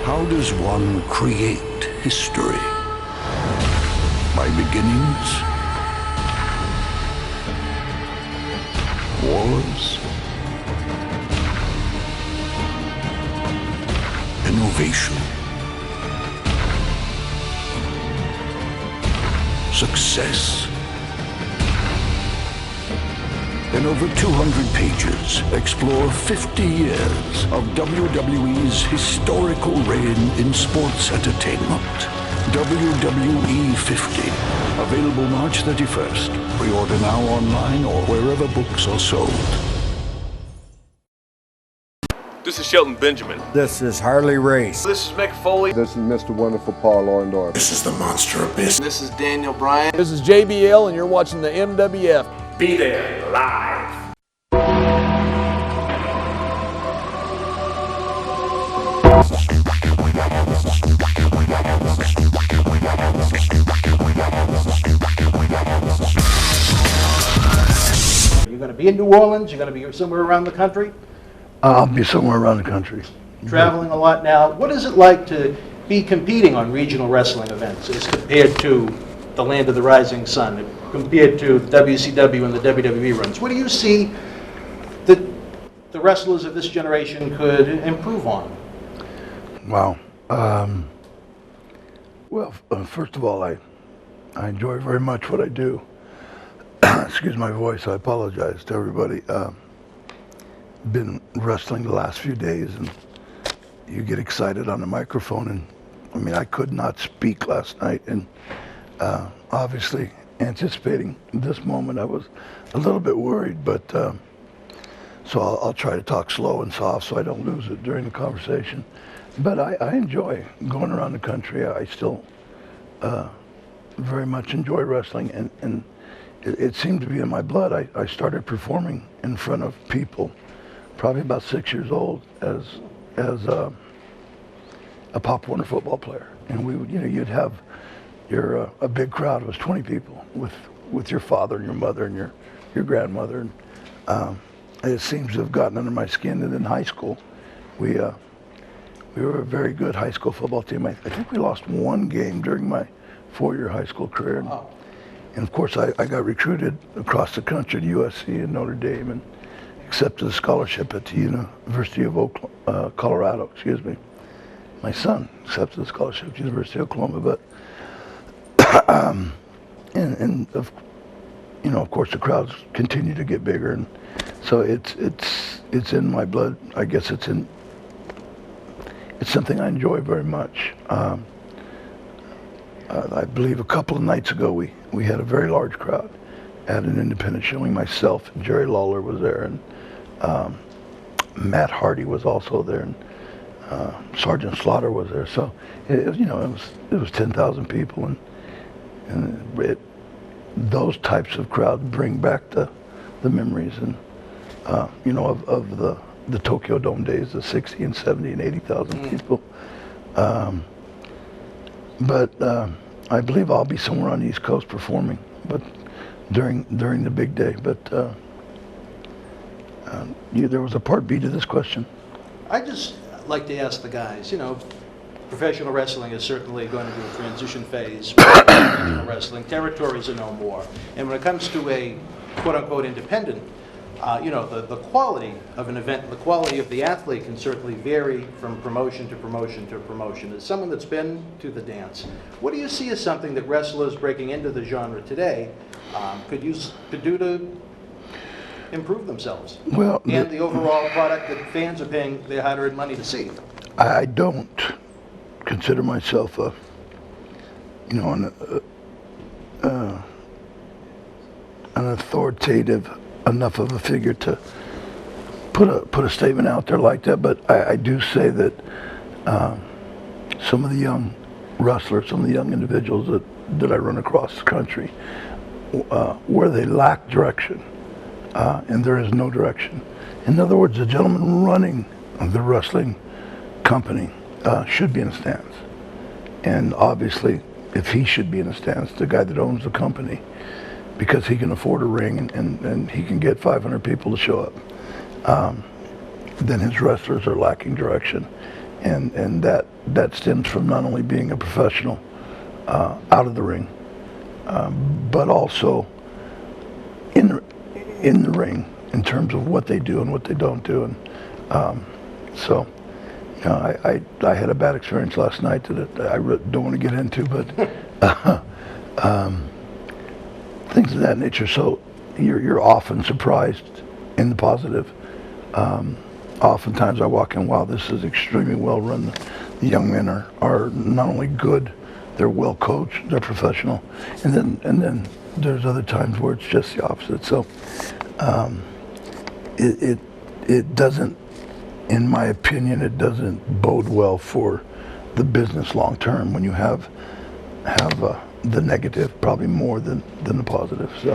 How does one create history? By beginnings, wars, innovation, success. In over 200 pages, explore 50 years of WWE's historical reign in sports entertainment. WWE 50. Available March 31st. Pre-order now online or wherever books are sold. This is Shelton Benjamin. This is Harley Race. This is Mick Foley. This is Mr. Wonderful Paul Orndorff. This is the Monster Abyss. This is Daniel Bryan. This is JBL, and you're watching the MWF. Be there live. You're going to be in New Orleans? You're going to be somewhere around the country? I'll be somewhere around the country. Traveling a lot now. What is it like to be competing on regional wrestling events as compared to the Land of the Rising Sun, compared to WCW and the WWE runs? What do you see that the wrestlers of this generation could improve on? Wow. Well, first of all, I enjoy very much what I do. Excuse my voice, I apologize to everybody. Been wrestling the last few days, and you get excited on the microphone, and I mean, I could not speak last night, and obviously anticipating this moment, I was a little bit worried, but so I'll try to talk slow and soft so I don't lose it during the conversation. But I enjoy going around the country. I still very much enjoy wrestling, and it seemed to be in my blood. I started performing in front of people probably about 6 years old as a Pop Warner football player, and we would, you'd have a big crowd. It was 20 people with your father and your mother and your grandmother, and it seems to have gotten under my skin. And in high school, we were a very good high school football team. I think we lost one game during my 4-year high school career. And of course, I got recruited across the country to USC and Notre Dame, and accepted a scholarship at the University of Colorado. Excuse me. My son accepted a scholarship at the University of Oklahoma, but of course, the crowds continue to get bigger, and so it's in my blood. I guess it's something I enjoy very much. I believe a couple of nights ago we had a very large crowd at an independent showing. Myself and Jerry Lawler was there, and Matt Hardy was also there, and Sergeant Slaughter was there. So it was 10,000 people, and those types of crowds bring back the memories, and of the Tokyo Dome days, the 60 and 70 and 80,000 people. But I believe I'll be somewhere on the East Coast performing, but during the big day. But there was a part B to this question. I just like to ask the guys, professional wrestling is certainly going to be a transition phase. Regional wrestling territories are no more. And when it comes to a quote-unquote independent, the quality of an event, the quality of the athlete can certainly vary from promotion to promotion to promotion. As someone that's been to the dance, what do you see as something that wrestlers breaking into the genre today could do to improve themselves? Well, and the overall product that fans are paying their hard-earned money to see. I don't consider myself an authoritative enough of a figure to put a statement out there like that, but I do say that some of the young wrestlers, some of the young individuals that I run across the country, where they lack direction, and there is no direction. In other words, the gentleman running the wrestling company should be in the stands, and obviously, if he should be in the stands, the guy that owns the company, because he can afford a ring and he can get 500 people to show up, then his wrestlers are lacking direction. and that stems from not only being a professional out of the ring, but also in the ring in terms of what they do and what they don't do. And so, you know, I had a bad experience last night that I don't want to get into, but things of that nature. So you're often surprised in the positive. Oftentimes I walk in, wow, this is extremely well run. The young men are not only good, they're well coached, they're professional, and then there's other times where it's just the opposite. So it doesn't, in my opinion, it doesn't bode well for the business long term when you have the negative probably more than the positive. So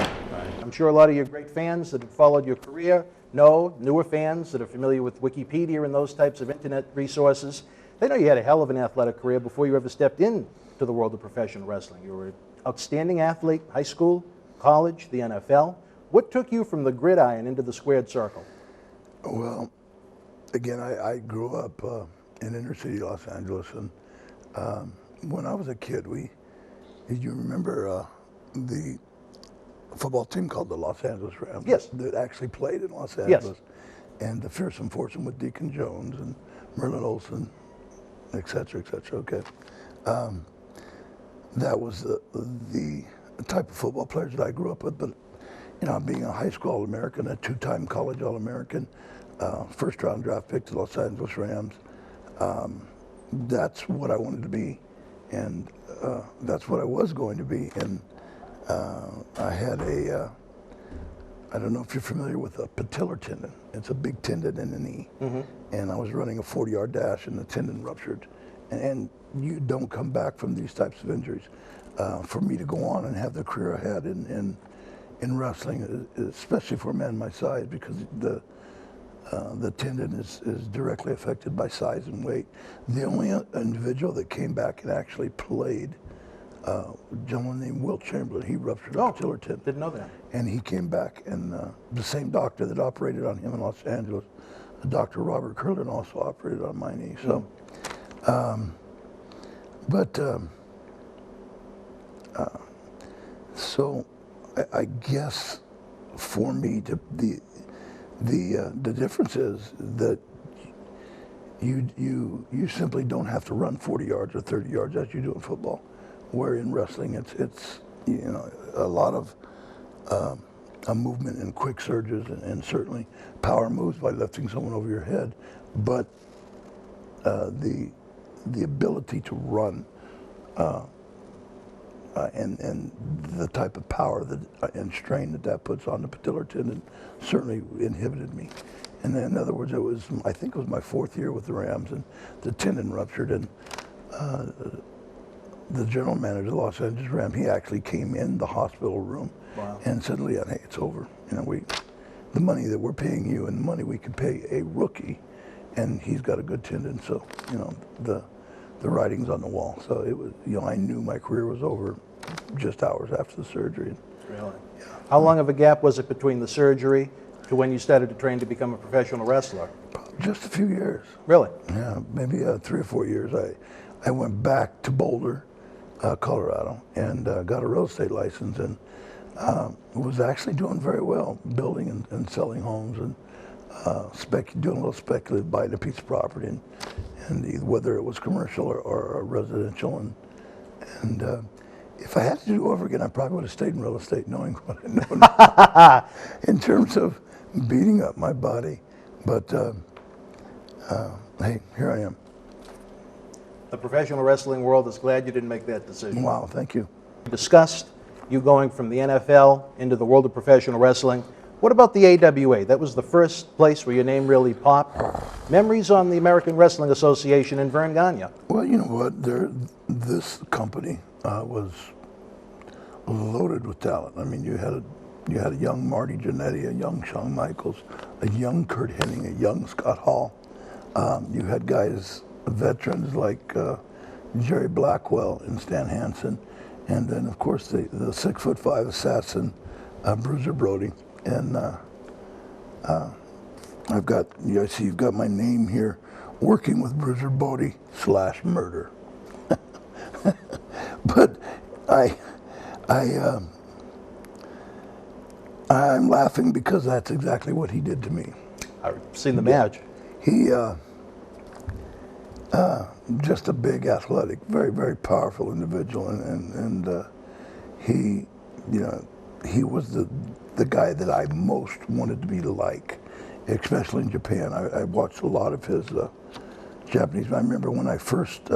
I'm sure a lot of your great fans that have followed your career know, newer fans that are familiar with Wikipedia and those types of internet resources, they know you had a hell of an athletic career before you ever stepped into the world of professional wrestling. You were an outstanding athlete, high school, college, the NFL. What took you from the gridiron into the squared circle? Well, again, I grew up in inner city Los Angeles, and when I was a kid, did you remember the football team called the Los Angeles Rams? Yes. That actually played in Los Angeles. Yes. And the Fearsome Foursome with Deacon Jones and Merlin Olsen, et cetera, okay. That was the type of football players that I grew up with. But, you know, being a high school All-American, a two-time college All-American, first-round draft pick to the Los Angeles Rams, that's what I wanted to be. And that's what I was going to be. And I had I don't know if you're familiar with a patellar tendon. It's a big tendon in the knee. Mm-hmm. And I was running a 40-yard dash and the tendon ruptured. And you don't come back from these types of injuries. For me to go on and have the career I had in wrestling, especially for a man my size, because the tendon is directly affected by size and weight. The only individual that came back and actually played, a gentleman named Will Chamberlain, he ruptured a patellar tendon. Didn't know that. And he came back, and the same doctor that operated on him in Los Angeles, Dr. Robert Curlin, also operated on my knee. So, so I guess for me, the difference is that you simply don't have to run 40 yards or 30 yards as you do in football. Where in wrestling, it's you know, a lot of a movement and quick surges and certainly power moves by lifting someone over your head, but the ability to run and the type of power and strain that puts on the patellar tendon certainly inhibited me. And in other words, I think it was my 4th year with the Rams, and the tendon ruptured, and the general manager of the Los Angeles Rams, he actually came in the hospital room and said, "Leon, hey, it's over. You know, the money that we're paying you and the money we could pay a rookie, and he's got a good tendon, so, you know, the writing's on the wall." So it was, you know, I knew my career was over just hours after the surgery. Really? Yeah. How long of a gap was it between the surgery to when you started to train to become a professional wrestler? Just a few years. Really? Yeah, maybe 3 or 4 years. I went back to Boulder, Colorado, and got a real estate license, and was actually doing very well, building and selling homes, and doing a little speculative, buying a piece of property, and whether it was commercial or residential. And if I had to do it over again, I probably would have stayed in real estate, knowing what I know now, in terms of beating up my body. But hey, here I am. The professional wrestling world is glad you didn't make that decision. Wow, thank you. We discussed you going from the NFL into the world of professional wrestling. What about the AWA? That was the first place where your name really popped. Memories on the American Wrestling Association in Vern Gagne. Well, you know what? This company was loaded with talent. I mean, you had a young Marty Jannetty, a young Shawn Michaels, a young Kurt Hennig, a young Scott Hall. You had guys, veterans like Jerry Blackwell and Stan Hanson, and then of course the 6'5" assassin Bruiser Brody. And I've got, I see you've got my name here working with Bruiser Bodie / murder. But I'm laughing because that's exactly what he did to me. I've seen the match. He just a big, athletic, very, very powerful individual, and he, you know, he was the guy that I most wanted to be like, especially in Japan. I watched a lot of his Japanese. I remember when I first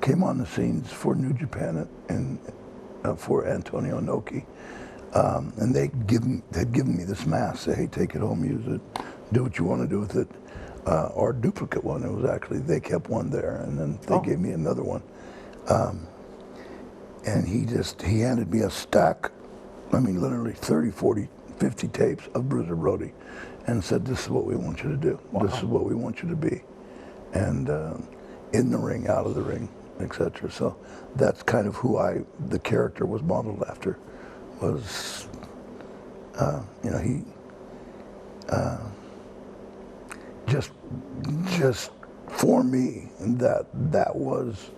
came on the scenes for New Japan and for Antonio Inoki, and they'd given me this mask. Say, hey, take it home, use it, do what you want to do with it. Or duplicate one. It was actually, they kept one there, and then they gave me another one. And he handed me a stack, I mean literally 30, 40, 50 tapes of Bruiser Brody, and said, this is what we want you to do. Wow. This is what we want you to be. And in the ring, out of the ring, etc. So that's kind of who the character was modeled after, was, you know, he, just for me, that was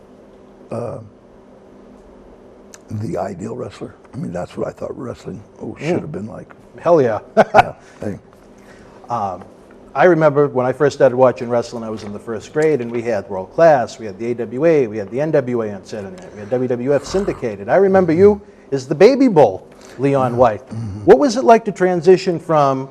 the ideal wrestler. I mean, that's what I thought wrestling should have been like. Hell yeah. Yeah. Hey. I remember when I first started watching wrestling, I was in the first grade, and we had World Class, we had the AWA, we had the NWA on Saturday night, we had WWF syndicated. I remember you as the baby bull, Leon White. Mm-hmm. What was it like to transition from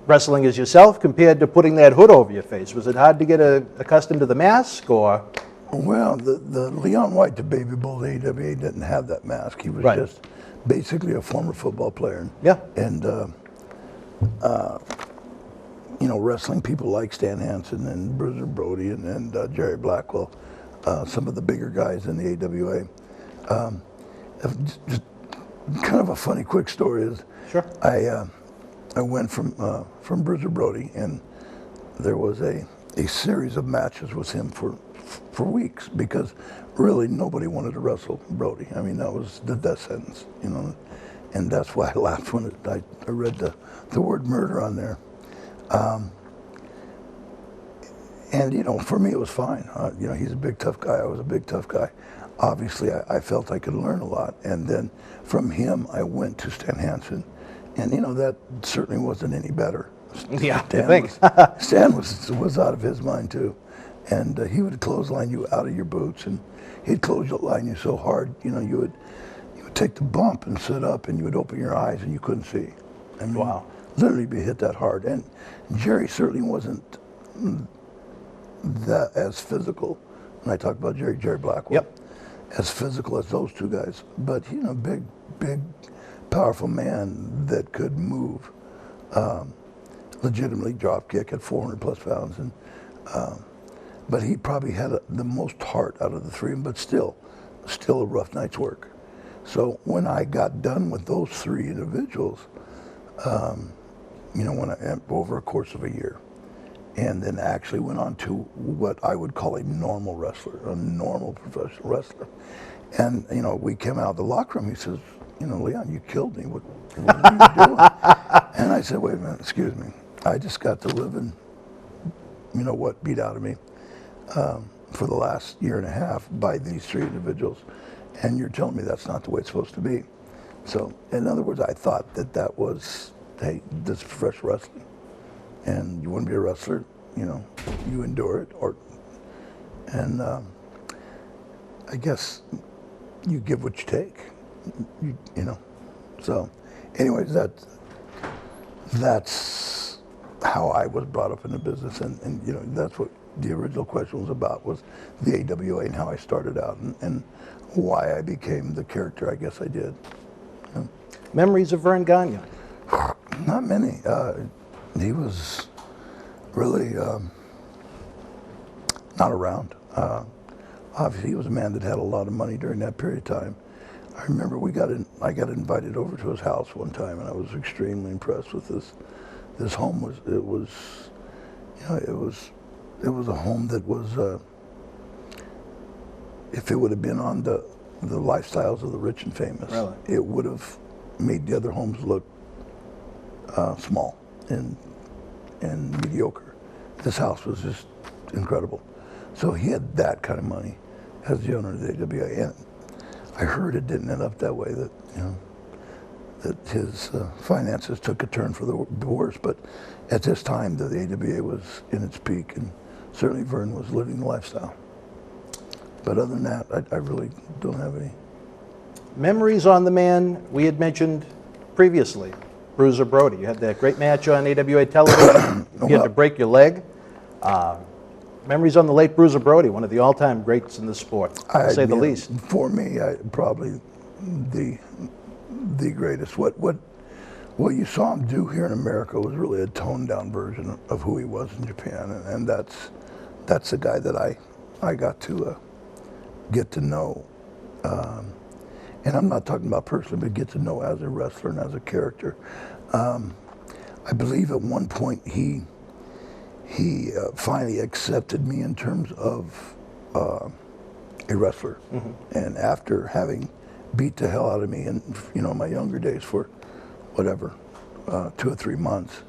wrestling as yourself compared to putting that hood over your face? Was it hard to get accustomed to the mask, or? Well, the Leon White, the baby bull, the AWA didn't have that mask. He was just basically a former football player. Yeah. And, you know, wrestling people like Stan Hanson and Bruiser Brody and Jerry Blackwell, some of the bigger guys in the AWA. Just kind of a funny, quick story is, sure. I went from Bruiser Brody, and there was a series of matches with him for weeks, because really nobody wanted to wrestle Brody. I mean, that was the death sentence, you know, and that's why I laughed when I read the word murder on there. And, you know, for me it was fine. You know, he's a big, tough guy. I was a big, tough guy. Obviously, I felt I could learn a lot. And then from him, I went to Stan Hanson. And, you know, that certainly wasn't any better. Yeah, I think. Stan was out of his mind, too. And he would clothesline you out of your boots. And he'd clothesline you so hard, you know, you would take the bump and sit up, and you would open your eyes and you couldn't see. I mean, wow. Literally be hit that hard. And Jerry certainly wasn't that as physical. When I talk about Jerry Blackwell, yep, as physical as those two guys. But, you know, big, powerful man that could move, legitimately drop kick at 400 plus pounds. And but he probably had the most heart out of the three, but still a rough night's work. So when I got done with those three individuals, you know, when over a course of a year, and then actually went on to what I would call a normal wrestler, a normal professional wrestler. And, you know, we came out of the locker room, he says, you know, Leon, you killed me. What are you doing? And I said, wait a minute, excuse me. I just got the living, you know what, beat out of me for the last year and a half by these three individuals. And you're telling me that's not the way it's supposed to be. So, in other words, I thought that was, hey, this is professional wrestling. And you want to be a wrestler, you know, you endure it. And I guess you give what you take, you know. So, anyways, that's how I was brought up in the business. And you know, that's what the original question was about, was the AWA and how I started out and why I became the character I guess I did. Yeah. Memories of Vern Gagne? Not many. He was really not around. Obviously, he was a man that had a lot of money during that period of time. I remember I got invited over to his house one time, and I was extremely impressed with this home. It was a home that was, if it would have been on the lifestyles of the rich and famous, really? It would have made the other homes look small and mediocre. This house was just, incredible. So he had that kind of money as the owner of the AWA. And I heard it didn't end up that way, that, you know, that his finances took a turn for the worse. But at this time, the AWA was in its peak, and certainly Vern was living the lifestyle. But other than that, I really don't have any. Memories on the man we had mentioned previously, Bruiser Brody. You had that great match on AWA television. You had to break your leg. Memories on the late Bruiser Brody, one of the all-time greats in the sport, to say the least. For me, probably the greatest. What you saw him do here in America was really a toned-down version of who he was in Japan, and that's the guy that I got to get to know. And I'm not talking about personally, but get to know as a wrestler and as a character. I believe at one point he finally accepted me in terms of a wrestler. Mm-hmm. And after having beat the hell out of me in, you know, my younger days for whatever, 2 or 3 months,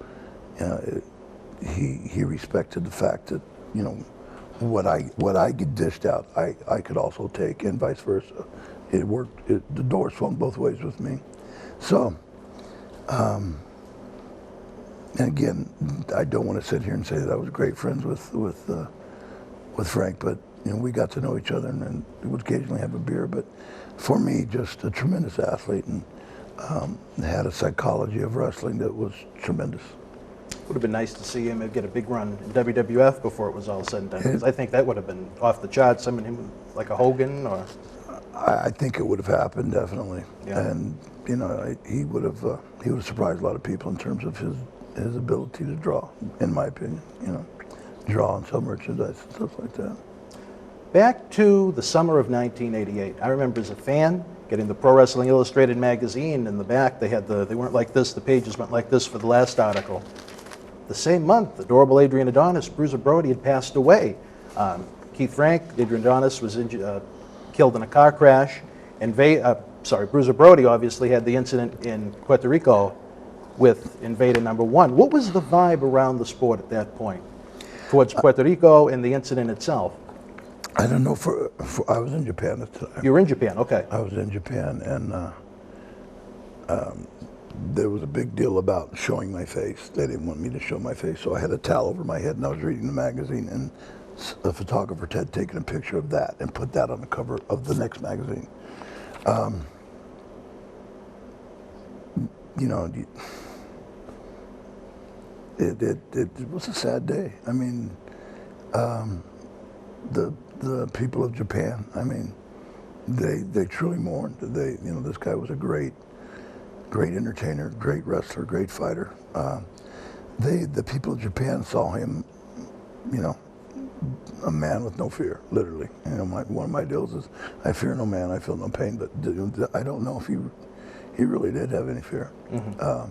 he respected the fact that, you know, what I get dished out, I could also take, and vice versa. It worked. The doors swung both ways with me. So, and again, I don't want to sit here and say that I was great friends with Frank, but you know, we got to know each other, and we would occasionally have a beer. But for me, just a tremendous athlete, and had a psychology of wrestling that was tremendous. Would have been nice to see him get a big run in WWF before it was all said and done, because I think that would have been off the charts. I mean, like a Hogan, or I think it would have happened, definitely. Yeah. And you know, he would have surprised a lot of people in terms of his ability to draw, in my opinion. You know, draw and sell merchandise and stuff like that. Back to the summer of 1988. I remember as a fan getting the Pro Wrestling Illustrated magazine. In the back, they had they weren't like this. The pages went like this for the last article. The same month, adorable Adrian Adonis, Bruiser Brody, had passed away. Keith Frank, Adrian Adonis, was killed in a car crash, and Bruiser Brody obviously had the incident in Puerto Rico with Vader #1. What was the vibe around the sport at that point towards Puerto Rico and the incident itself? I don't know. I was in Japan at the time. You were in Japan, okay. I was in Japan, and there was a big deal about showing my face. They didn't want me to show my face, so I had a towel over my head, and I was reading the magazine, and the photographer had taken a picture of that and put that on the cover of the next magazine. You know, it was a sad day. I mean, the people of Japan, I mean, they truly mourned. You know, this guy was a great entertainer, great wrestler, great fighter. The people of Japan saw him, you know, a man with no fear, literally. You know, one of my deals is, I fear no man, I feel no pain. But I don't know if he really did have any fear. Mm-hmm.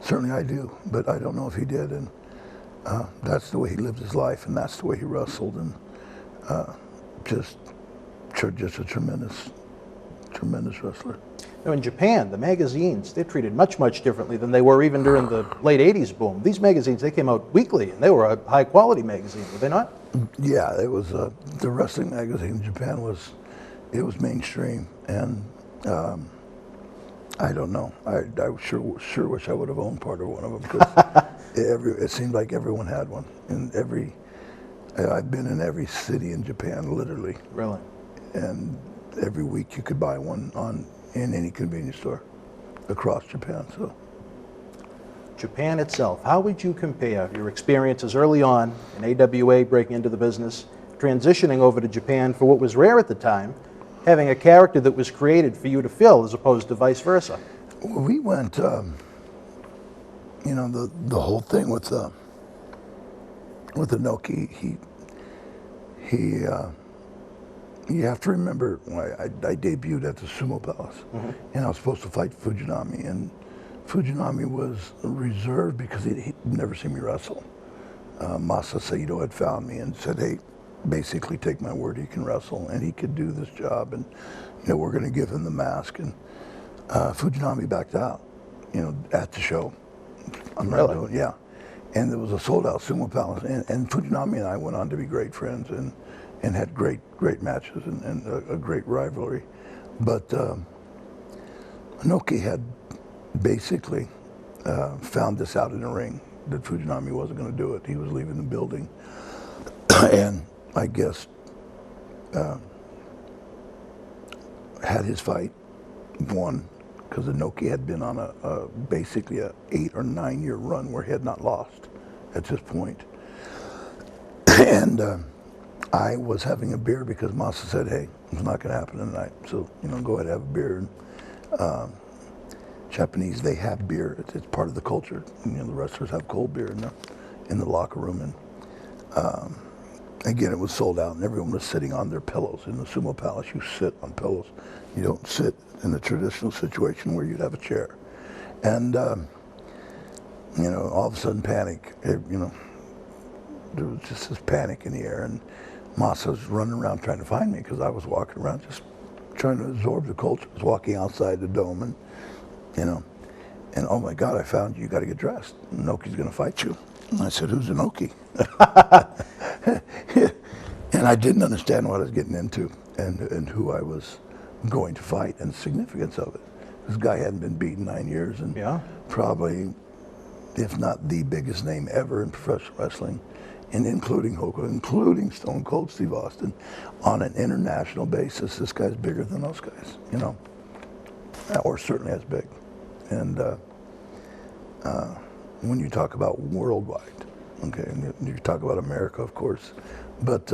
Certainly I do, but I don't know if he did. And that's the way he lived his life, and that's the way he wrestled, and just a tremendous wrestler. Now in Japan, the magazines, they're treated much, much differently than they were even during the late 80s boom. These magazines, they came out weekly, and they were a high-quality magazine, were they not? Yeah, it was. The wrestling magazine in Japan was mainstream, and I don't know. I sure wish I would have owned part of one of them, because it seemed like everyone had one. And I've been in every city in Japan, literally. Really? And every week you could buy one in any convenience store across Japan. So, Japan itself, how would you compare your experiences early on in AWA, breaking into the business, transitioning over to Japan for what was rare at the time, having a character that was created for you to fill as opposed to vice versa? We went, you know, the whole thing with Inoki, you have to remember, I debuted at the Sumo Palace, mm-hmm. and I was supposed to fight Fujinami, and Fujinami was reserved because he'd never seen me wrestle. Masa Saito had found me and said, hey, basically take my word, he can wrestle, and he could do this job, and you know, we're going to give him the mask. And Fujinami backed out, you know, at the show. I'm not doing, yeah. And there was a sold-out Sumo Palace, and Fujinami and I went on to be great friends and had great matches and a great rivalry. But Inoki had basically found this out in the ring, that Fujinami wasn't going to do it. He was leaving the building. And I guess had his fight, won, because Inoki had been on basically a 8 or 9 year run where he had not lost at this point. And I was having a beer because Masa said, hey, it's not going to happen tonight, so go ahead and have a beer. And Japanese, they have beer. It's part of the culture. The wrestlers have cold beer in the locker room. And again, it was sold out, and everyone was sitting on their pillows. In the Sumo Palace, you sit on pillows. You don't sit in the traditional situation where you'd have a chair. And all of a sudden, panic. There was just this panic in the air, and Masa was running around trying to find me because I was walking around just trying to absorb the culture. I was walking outside the dome, and and oh my God, I found you. You got to get dressed. Inoki's going to fight you. And I said, who's Inoki? And I didn't understand what I was getting into and who I was going to fight and the significance of it. This guy hadn't been beaten 9 years, and probably, if not the biggest name ever in professional wrestling, and including Stone Cold Steve Austin, on an international basis. This guy's bigger than those guys, or certainly as big. And when you talk about worldwide, okay, and you talk about America, of course, but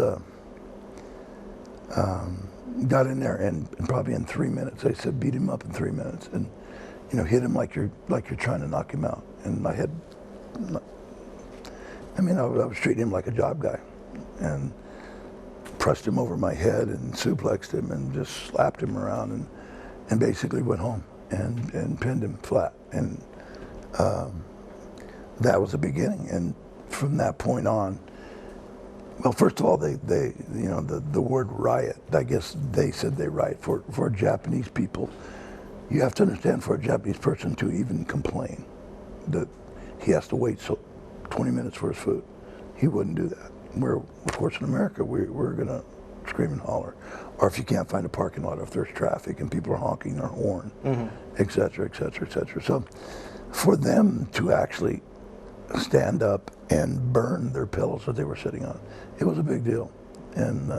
got in there and probably in 3 minutes, they said beat him up in 3 minutes, and hit him like you're trying to knock him out. And I was treating him like a job guy, and pressed him over my head and suplexed him and just slapped him around and basically went home and pinned him flat. And that was the beginning. And from that point on, well, first of all, they the word riot, I guess they said they riot for Japanese people. You have to understand, for a Japanese person to even complain that he has to wait 20 minutes for his food, he wouldn't do that. Where, of course, in America, we're going to scream and holler. Or if you can't find a parking lot, if there's traffic and people are honking their horn, et cetera, et cetera, et cetera. So for them to actually stand up and burn their pillows that they were sitting on, it was a big deal. And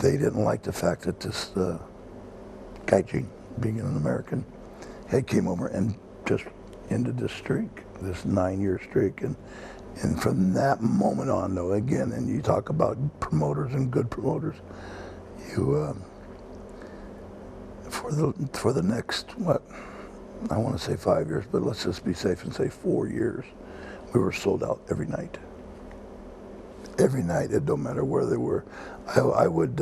they didn't like the fact that this Gaijin, being an American, had came over and just ended this streak, this 9-year streak. And from that moment on, though, again, and you talk about promoters and good promoters, you for the next, what, I want to say 5 years, but let's just be safe and say 4 years, we were sold out every night. Every night, it don't matter where they were. I would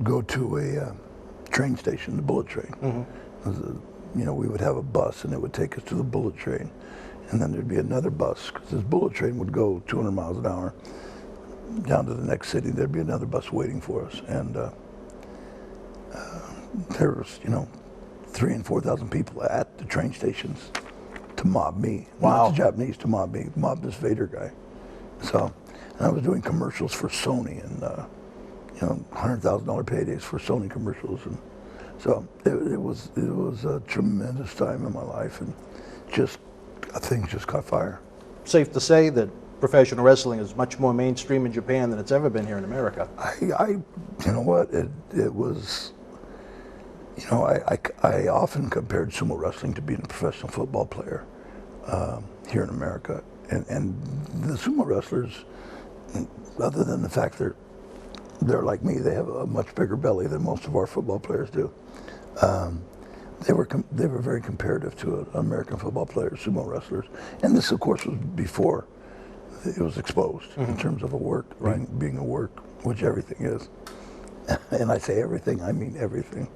go to a train station, the bullet train. We would have a bus, and it would take us to the bullet train. And then there'd be another bus, because this bullet train would go 200 miles an hour down to the next city. There'd be another bus waiting for us. And there was, 3,000 and 4,000 people at the train stations to mob me. Wow. Not the Japanese, to mob me, mob this Vader guy. So, and I was doing commercials for Sony, and $100,000 paydays for Sony commercials. And so it was a tremendous time in my life, and things just caught fire. Safe to say that professional wrestling is much more mainstream in Japan than it's ever been here in America. You know what, it was, I often compared sumo wrestling to being a professional football player here in America. And the sumo wrestlers, other than the fact they're like me, they have a much bigger belly than most of our football players do. They were very comparative to American football players, sumo wrestlers. And this, of course, was before it was exposed in terms of a work, being a work, which everything is. And I say everything, I mean everything.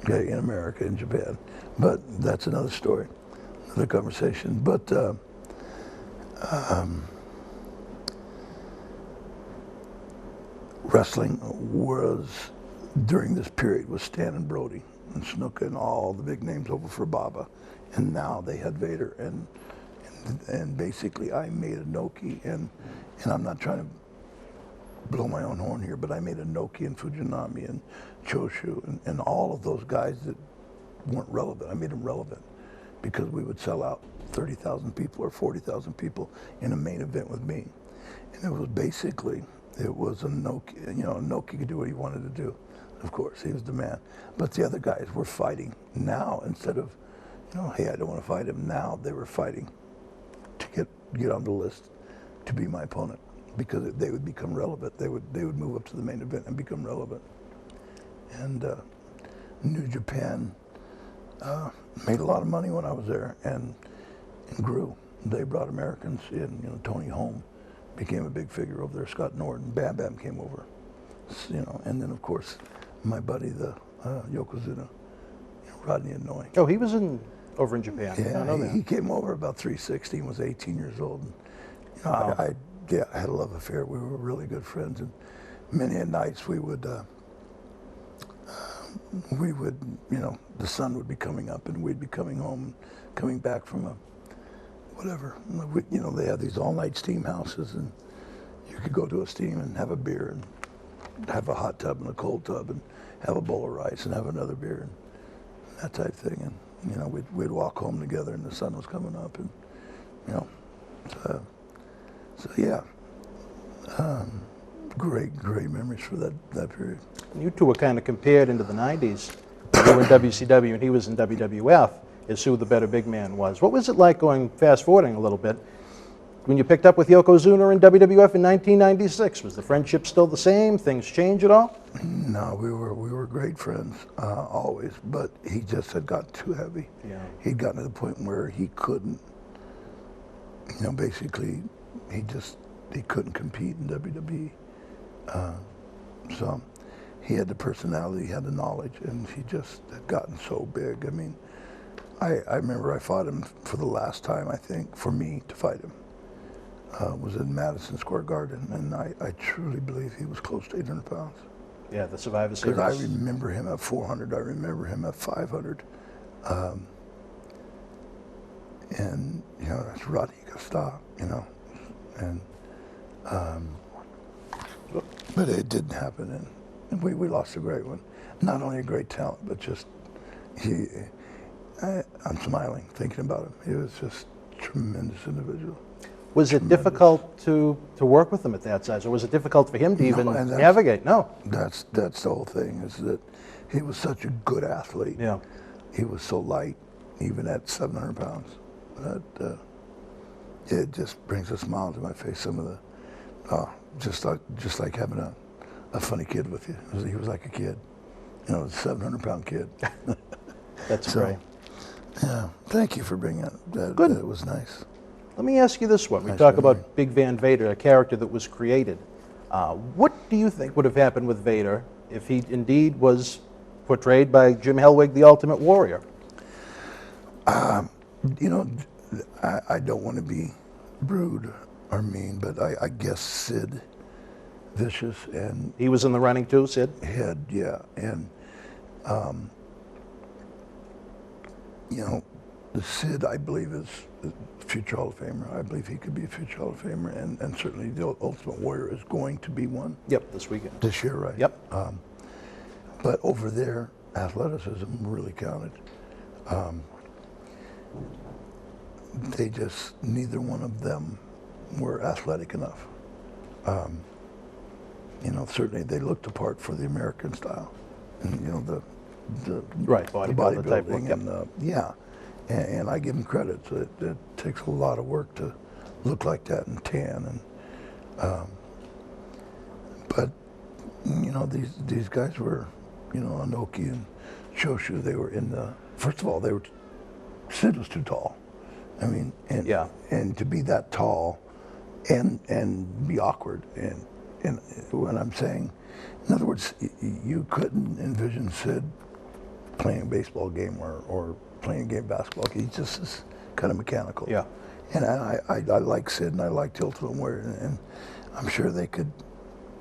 Okay, in America, in Japan. But that's another story, another conversation. But wrestling was, during this period, was Stan and Brody and Snuka and all the big names over for Baba. And now they had Vader. And and basically I made a Noki, and I'm not trying to blow my own horn here, but I made a Noki and Fujinami and Choshu and all of those guys that weren't relevant. I made them relevant because we would sell out 30,000 people or 40,000 people in a main event with me. And it was basically, it was a Noki, you know, Noki could do what he wanted to do. Of course, he was the man. But the other guys were fighting now instead of, you know, hey, I don't want to fight him. Now they were fighting to get on the list to be my opponent because they would become relevant. They would move up to the main event and become relevant. And New Japan made a lot of money when I was there and grew. They brought Americans in. You know, Tony Holm became a big figure over there. Scott Norton, Bam Bam came over. You know, and then of course my buddy, the Yokozuna, you know, Rodney Annoying. Oh, he was over in Japan. Yeah, I know that. he came over about 360 and was 18 years old. And, you know, Wow. I had a love affair. We were really good friends, and many nights we would, you know, the sun would be coming up, and we'd be coming home, coming back from whatever. You know, they had these all-night steam houses, and you could go to a steam and have a beer, and have a hot tub and a cold tub, and have a bowl of rice, and have another beer, and that type of thing. And you know, we'd walk home together, and the sun was coming up, and you know, so yeah, great memories for that period. You two were kind of compared into the 90s. You were in WCW and he was in WWF, as who the better big man was. What was it like fast forwarding a little bit, when you picked up with Yokozuna in WWF in 1996? Was the friendship still the same? Things change at all? No, we were great friends, always, but he just had got too heavy. Yeah. He'd gotten to the point where he couldn't, you know, basically, he couldn't compete in WWE. So he had the personality, he had the knowledge, and he just had gotten so big. I mean, I remember I fought him for the last time, I think, for me to fight him. Was in Madison Square Garden, and I truly believe he was close to 800 pounds. Yeah, the Survivor Series. Because I remember him at 400, I remember him at 500. And, you know, that's Rodney, you gotta stop, you know. And, but it didn't happen, and we lost a great one. Not only a great talent, but just, I'm smiling thinking about him. He was just a tremendous individual. Was it difficult to work with him at that size, or was it difficult for him to even navigate? No. That's the whole thing, is that he was such a good athlete. Yeah. He was so light, even at 700 pounds. That it just brings a smile to my face. Some of the, just like having a funny kid with you. He was like a kid, you know, a 700-pound kid. That's great. Yeah, thank you for bringing that. Good. It was nice. Let me ask you this one. We Nice talk memory. about Big Van Vader, a character that was created. What do you think would have happened with Vader if he indeed was portrayed by Jim Hellwig, the Ultimate Warrior? You know, I don't want to be rude or mean, but I guess Sid Vicious and He was in the running too, Sid? Head, yeah, and you know, the Sid, I believe, is a future Hall of Famer. I believe he could be a future Hall of Famer, and certainly the Ultimate Warrior is going to be one. Yep, this weekend. This year, right? Yep. But over there, athleticism really counted. They just, neither one of them were athletic enough. You know, certainly they looked the part for the American style, and you know the Right, the bodybuilder type look, bodybuilding, yep. and yeah, and I give them credit. So it takes a lot of work to look like that and tan, and but you know, these guys were, you know, Anoki and Choshu. They were in the, first of all, Sid was too tall. I mean, and to be that tall, and be awkward, and when I'm saying, in other words, you couldn't envision Sid playing a baseball game or playing a game of basketball. He just is kind of mechanical. Yeah. And I like Sid, and I like Ultimate Warrior, and I'm sure they could.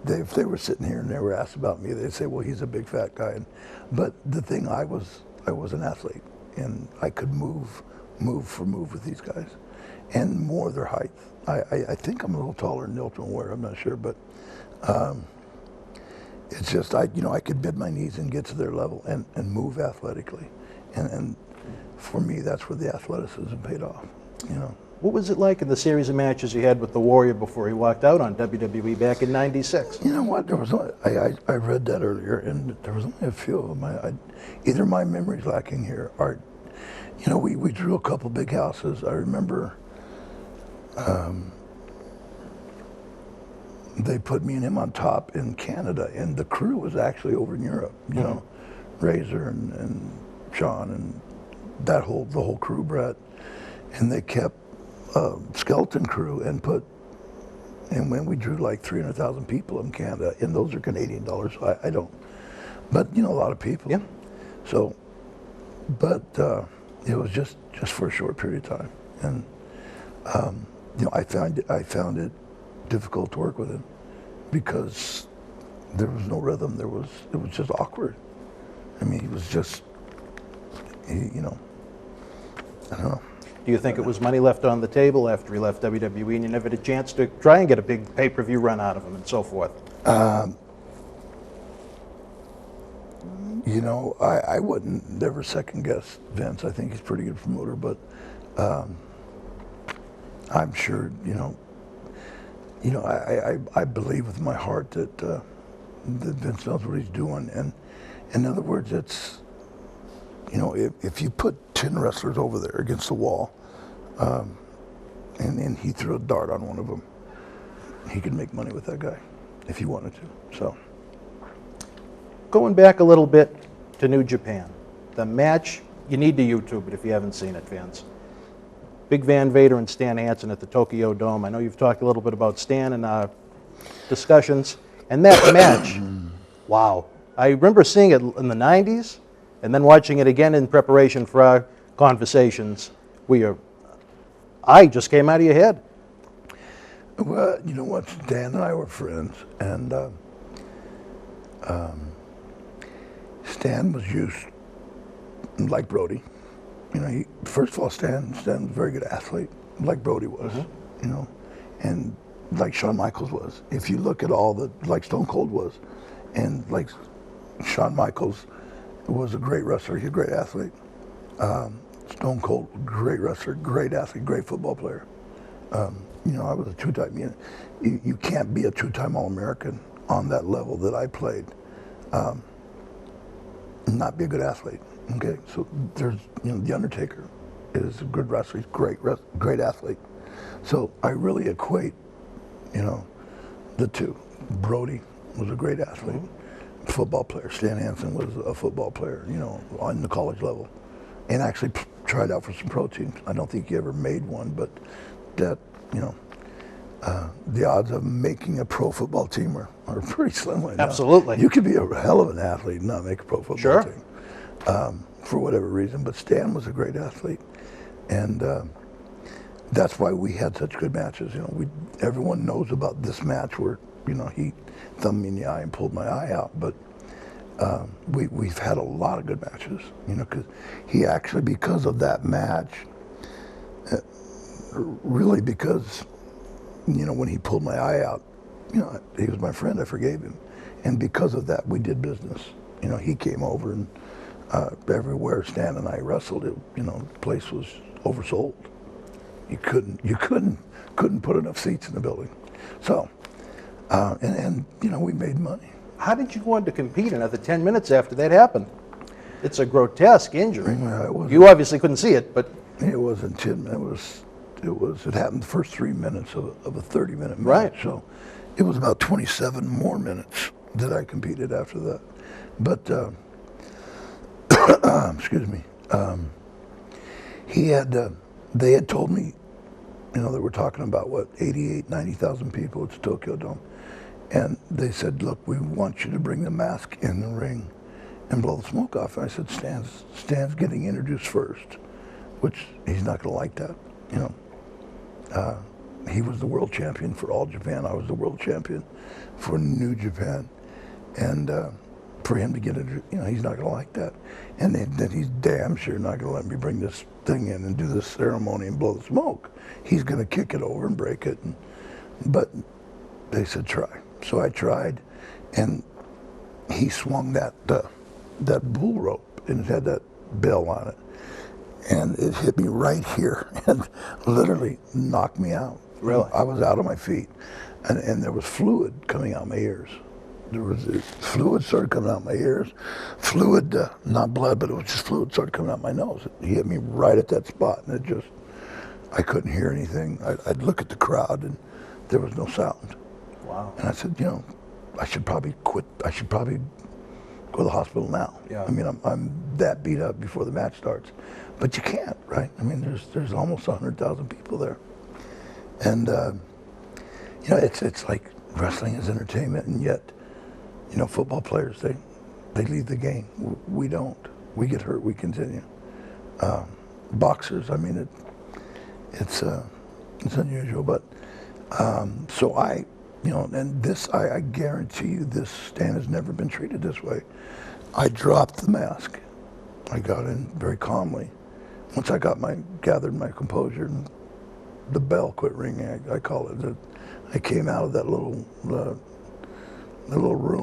If they were sitting here and they were asked about me, they'd say, "Well, he's a big fat guy." But the thing, I was an athlete, and I could move for move with these guys, and more their height. I think I'm a little taller than the Ultimate Warrior. I'm not sure, but it's just I could bend my knees and get to their level and move athletically, and for me that's where the athleticism paid off. What was it like in the series of matches you had with the Warrior before he walked out on WWE back in '96? You know what? There was only, I read that earlier, and there was only a few of them. Either my memory's lacking here, or we drew a couple big houses. I remember they put me and him on top in Canada, and the crew was actually over in Europe. You know, Razor and Sean and the whole crew, Brett, and they kept skeleton crew and when we drew like 300,000 people in Canada, and those are Canadian dollars, so I don't, but a lot of people. Yeah. So, but it was just for a short period of time, and I found it difficult to work with him because there was no rhythm. It was just awkward. I mean, he was just, I don't know. Do you think it was money left on the table after he left WWE and you never had a chance to try and get a big pay-per-view run out of him and so forth? I wouldn't never second guess Vince. I think he's a pretty good promoter, but I'm sure, I believe with my heart that Vince knows what he's doing. And in other words, it's, if you put 10 wrestlers over there against the wall, and he threw a dart on one of them, he could make money with that guy if he wanted to. So, going back a little bit to New Japan, the match, you need to YouTube it if you haven't seen it, fans. Big Van Vader and Stan Hansen at the Tokyo Dome. I know you've talked a little bit about Stan in our discussions, and that match, wow. I remember seeing it in the 90s, and then watching it again in preparation for our conversations. I just came out of your head. Well, you know what? Stan and I were friends, and Stan was used like Brody. First of all, Stan was a very good athlete, like Brody was, and like Shawn Michaels was. If you look at like Stone Cold was, and like Shawn Michaels was a great wrestler, he's a great athlete. Stone Cold, great wrestler, great athlete, great football player. I was a two-time, you can't be a two-time All-American on that level that I played, and not be a good athlete. Okay, so there's, The Undertaker is a good wrestler, he's great athlete. So I really equate, the two. Brody was a great athlete, football player. Stan Hansen was a football player, on the college level, and actually tried out for some pro teams. I don't think he ever made one, but that, the odds of making a pro football team are pretty slim right now. Absolutely. You could be a hell of an athlete and not make a pro football team. For whatever reason, but Stan was a great athlete, and that's why we had such good matches. Everyone knows about this match where he thumbed me in the eye and pulled my eye out, but we've had a lot of good matches. Because he actually, because of that match, really because when he pulled my eye out, he was my friend. I forgave him, and because of that, we did business. He came over and. Everywhere Stan and I wrestled, the place was oversold. You couldn't put enough seats in the building. So, and we made money. How did you go on to compete another 10 minutes after that happened? It's a grotesque injury. You obviously couldn't see it, but it wasn't 10 minutes. It happened the first 3 minutes of a 30-minute match. Right. So, it was about 27 more minutes that I competed after that. But. Excuse me. They had told me, they were talking about 90,000 people at the Tokyo Dome, and they said, look, we want you to bring the mask in the ring and blow the smoke off. And I said, Stan's getting introduced first, which he's not going to like that. He was the world champion for All Japan. I was the world champion for New Japan, and for him to get it, he's not going to like that. And then he's damn sure not going to let me bring this thing in and do this ceremony and blow the smoke. He's going to kick it over and break it. But they said try. So I tried, and he swung that bull rope, and it had that bell on it. And it hit me right here and literally knocked me out. Really? I was out of my feet. And there was fluid coming out my ears. There was fluid started coming out my ears. Fluid, not blood, but it was just fluid started coming out my nose. He hit me right at that spot, and I couldn't hear anything. I'd look at the crowd, and there was no sound. Wow. And I said, I should probably quit. I should probably go to the hospital now. Yeah. I mean, I'm that beat up before the match starts. But you can't, right? I mean, there's almost 100,000 people there. And, it's like wrestling is entertainment, and yet, football players, they leave the game. We don't. We get hurt, we continue. Boxers, I mean, it's unusual, but so and this, I guarantee you, this stand has never been treated this way. I dropped the mask. I got in very calmly. Once I gathered my composure, and the bell quit ringing, I call it. I came out of that little room.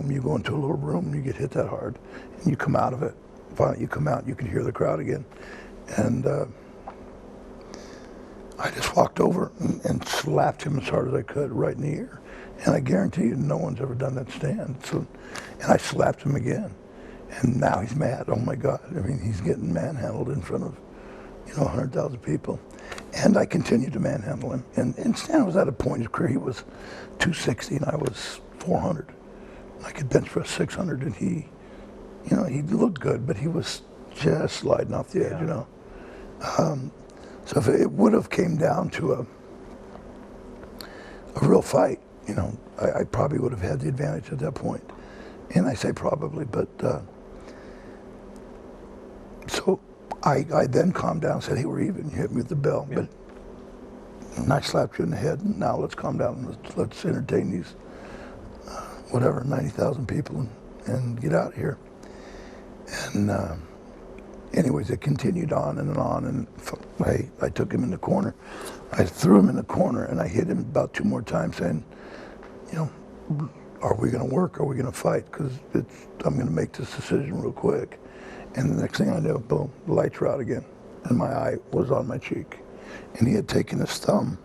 You go into a little room and you get hit that hard, and you come out of it. Finally, you come out, you can hear the crowd again. And I just walked over and slapped him as hard as I could right in the ear. And I guarantee you, no one's ever done that stand. So, and I slapped him again. And now he's mad. Oh my God. I mean, he's getting manhandled in front of, 100,000 people. And I continued to manhandle him. And Stan was at a point in his career, he was 260 and I was 400. I could bench press 600, and he looked good, but he was just sliding off the edge, So if it would have came down to a real fight, I probably would have had the advantage at that point. And I say probably, but so I then calmed down and said, hey, we're even. You hit me with the bell. Yeah. And I slapped you in the head, and now let's calm down and let's entertain these, 90,000 people and get out of here. And anyways, it continued on, and I took him in the corner. I threw him in the corner, and I hit him about 2 more times saying, are we going to work? Are we going to fight? Because I'm going to make this decision real quick. And the next thing I knew, boom, the lights were out again, and my eye was on my cheek. And he had taken his thumb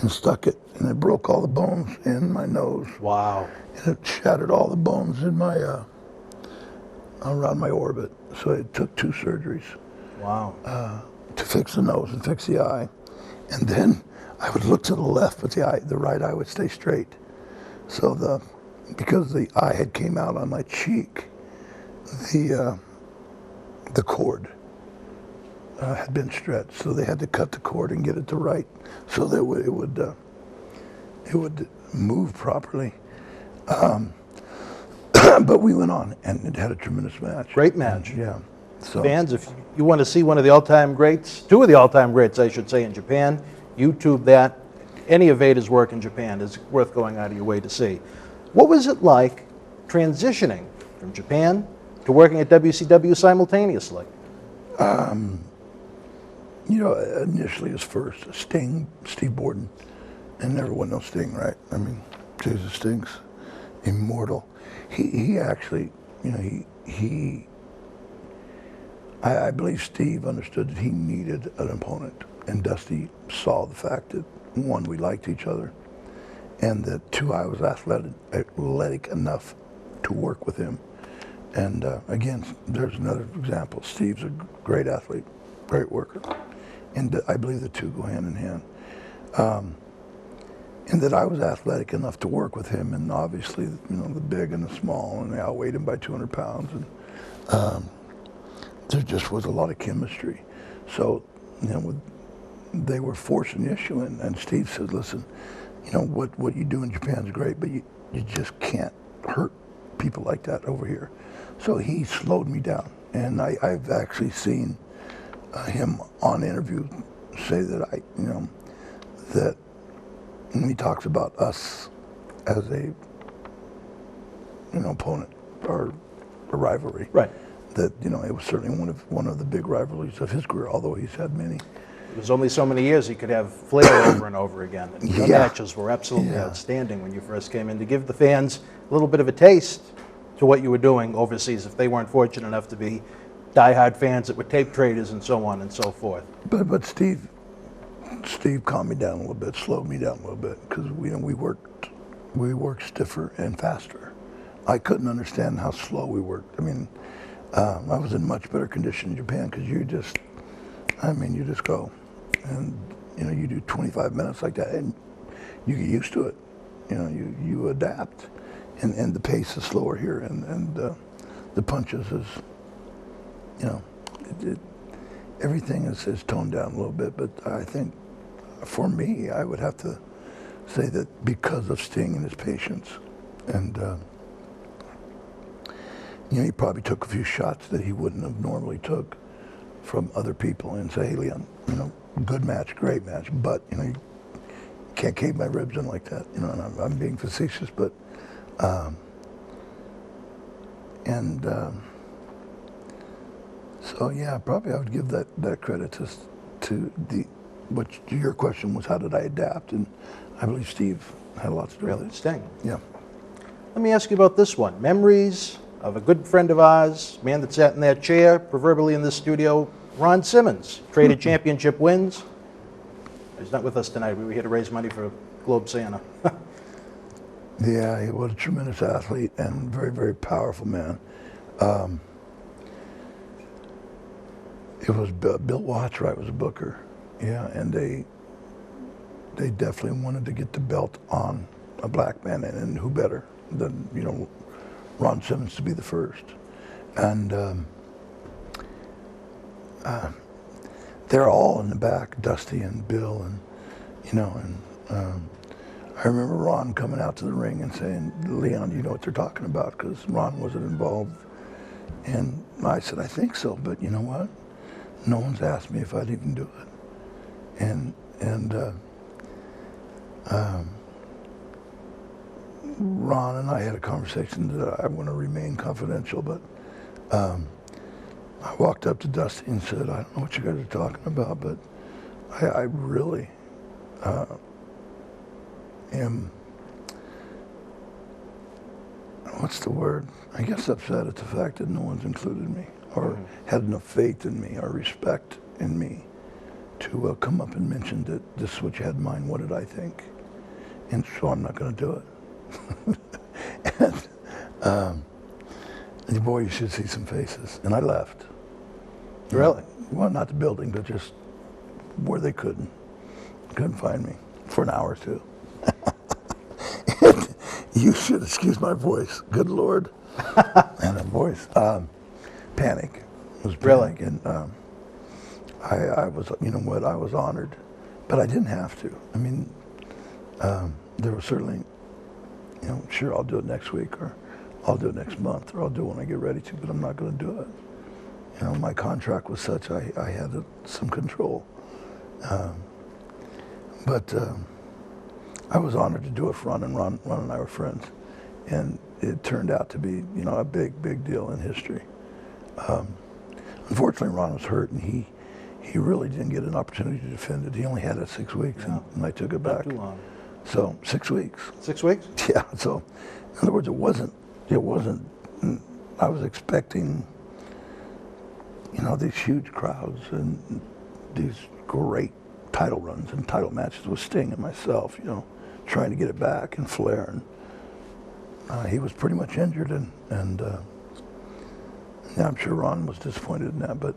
and stuck it, and it broke all the bones in my nose. Wow. And it shattered all the bones in my around my orbit. So it took 2 surgeries. Wow. To fix the nose and fix the eye. And then I would look to the left, but the right eye would stay straight. So because the eye had came out on my cheek, the cord had been stretched, so they had to cut the cord and get it to right, so that it would move properly. But we went on, and it had a tremendous match. Great match. Yeah. So Fans, if you want to see one of the all-time greats, 2 of the all-time greats, I should say, in Japan, YouTube that. Any of Vader's work in Japan is worth going out of your way to see. What was it like transitioning from Japan to working at WCW simultaneously? Initially as first, Sting, Steve Borden, and everyone knows Sting, right? I mean, Jesus, Sting's immortal. He actually, I believe Steve understood that he needed an opponent, and Dusty saw the fact that, 1, we liked each other, and that 2, I was athletic enough to work with him. And again, there's another example. Steve's a great athlete, great worker, and I believe the 2 go hand in hand. And that I was athletic enough to work with him, and obviously, the big and the small, and I outweighed him by 200 pounds, and there just was a lot of chemistry. So, they were forcing the issue, and Steve said, listen, what you do in Japan is great, but you just can't hurt people like that over here. So he slowed me down, and I've actually seen him on interview say that that when he talks about us as a opponent, a rivalry. Right. That, you know, it was certainly one of the big rivalries of his career, although he's had many. It was only so many years he could have Flair over and over again. And your Yeah. matches were absolutely Yeah. outstanding when you first came in, to give the fans a little bit of a taste to what you were doing overseas if they weren't fortunate enough to be diehard fans that were tape traders and so on and so forth. But Steve calmed me down a little bit, slowed me down a little bit, because we worked stiffer and faster. I couldn't understand how slow we worked. I mean, I was in much better condition in Japan because you just go, and you know, you do 25 minutes like that, and you get used to it. You know, you adapt, and the pace is slower here, and the punches is, you know, everything is toned down a little bit. But I think, for me, I would have to say that because of Sting and his patience, and you know, he probably took a few shots that he wouldn't have normally took from other people, and say, hey, Leon, you know, good match, great match, but you know, you can't cave my ribs in like that, you know. And I'm being facetious, but so yeah, probably I would give that credit to what your question was, how did I adapt? And I believe Steve had a lot to do with it. Sting. Yeah. Let me ask you about this one. Memories of a good friend of ours, man that sat in that chair, proverbially in this studio, Ron Simmons. Traded championship wins. He's not with us tonight. We were here to raise money for Globe Santa. Yeah, he was a tremendous athlete and very, very powerful man. It was Bill Watchwright was a booker, yeah, and they definitely wanted to get the belt on a black man, and who better than, you know, Ron Simmons to be the first. And they're all in the back, Dusty and Bill, and you know, and I remember Ron coming out to the ring and saying, Leon, you know what they're talking about, because Ron wasn't involved. And I said, I think so, but you know what? No one's asked me if I'd even do it. And Ron and I had a conversation that I want to remain confidential, but I walked up to Dusty and said, I don't know what you guys are talking about, but I really am, what's the word? I guess upset at the fact that no one's included me or had enough faith in me or respect in me to come up and mention that this is what you had in mind, what did I think? And so I'm not going to do it. And boy, you should see some faces. And I left. Really? Well, not the building, but just where they couldn't find me for an hour or two. You should excuse my voice. Good Lord. And a voice. Panic. It was panic. Really? And I was, you know what, I was honored. But I didn't have to. I mean, there was certainly, you know, sure, I'll do it next week, or I'll do it next month, or I'll do it when I get ready to, but I'm not going to do it. You know, my contract was such, I had some control. But I was honored to do it for Ron, and Ron and I were friends. And it turned out to be, you know, a big, big deal in history. Unfortunately, Ron was hurt, and he really didn't get an opportunity to defend it. He only had it 6 weeks, and I took it back. Not too long. So 6 weeks. 6 weeks? Yeah. So, in other words, it wasn't. I was expecting, you know, these huge crowds and these great title runs and title matches with Sting and myself, you know, trying to get it back, and Flair, and he was pretty much injured, and yeah, I'm sure Ron was disappointed in that, but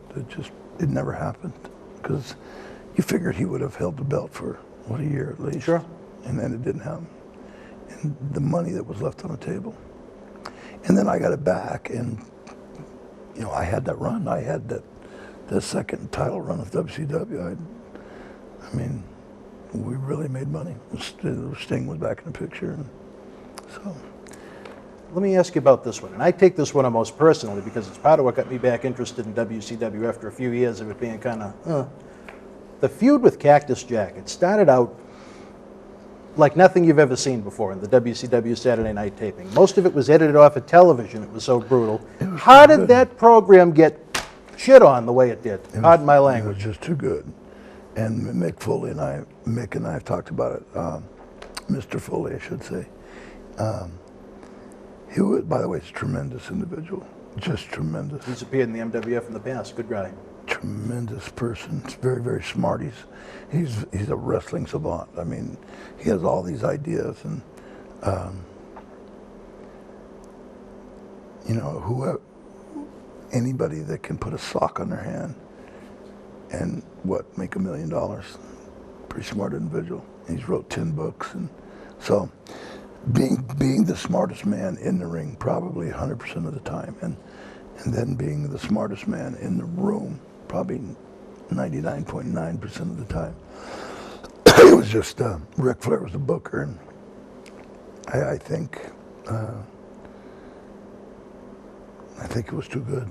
it never happened, because you figured he would have held the belt for, what, a year at least. Sure. And then it didn't happen. And the money that was left on the table. And then I got it back, and you know, I had that run. I had that second title run of WCW. I mean, we really made money. Sting was back in the picture, and so. Let me ask you about this one, and I take this one almost personally because it's part of what got me back interested in WCW after a few years of it being kind of, The feud with Cactus Jack, it started out like nothing you've ever seen before in the WCW Saturday Night taping. Most of it was edited off of television. It was so brutal. How did that program get shit on the way it did? Pardon my language. It was just too good. And Mick and I have talked about it. Mr. Foley, I should say. He was, by the way, is a tremendous individual. Just tremendous. He's appeared in the MWF in the past. Good guy. Tremendous person. He's very, very smart. He's a wrestling savant. I mean, he has all these ideas, and you know, whoever, anybody that can put a sock on their hand and make $1 million. Pretty smart individual. He's wrote 10 books, and so being the smartest man in the ring probably 100% of the time, and then being the smartest man in the room probably 99.9% of the time. It was just Ric Flair was the booker, and I think it was too good.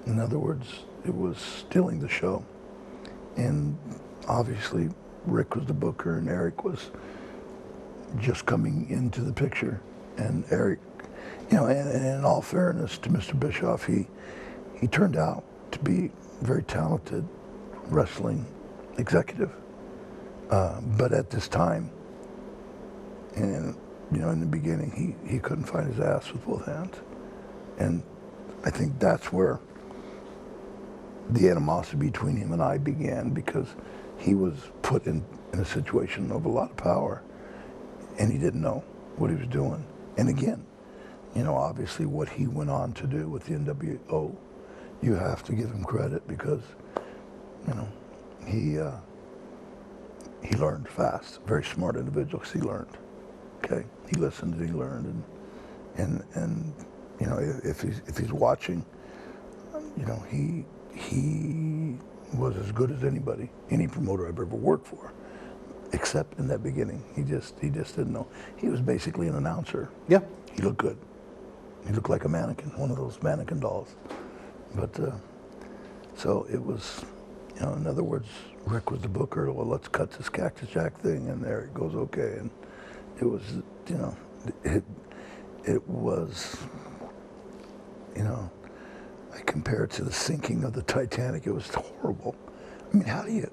In other words, it was stealing the show. And obviously, Rick was the booker, and Eric was just coming into the picture. And Eric, you know, and in all fairness to Mr. Bischoff, he turned out to be a very talented wrestling executive. But at this time, and you know, in the beginning, he couldn't find his ass with both hands. And I think that's where the animosity between him and I began, because he was put in a situation of a lot of power, and he didn't know what he was doing. And again, you know, obviously what he went on to do with the NWO, you have to give him credit, because, you know, he learned fast. Very smart individual, because he learned. Okay, he listened and he learned, and you know, if he's watching, you know, he was as good as any promoter I've ever worked for, except in that beginning. He just didn't know. He was basically an announcer. Yeah. He looked good. He looked like a mannequin, one of those mannequin dolls. But so it was, you know, in other words, Rick was the booker. Well, let's cut this Cactus Jack thing, and there it goes, okay. And it was, you know, it was, you know, I compare it to the sinking of the Titanic. It was horrible. I mean, how do you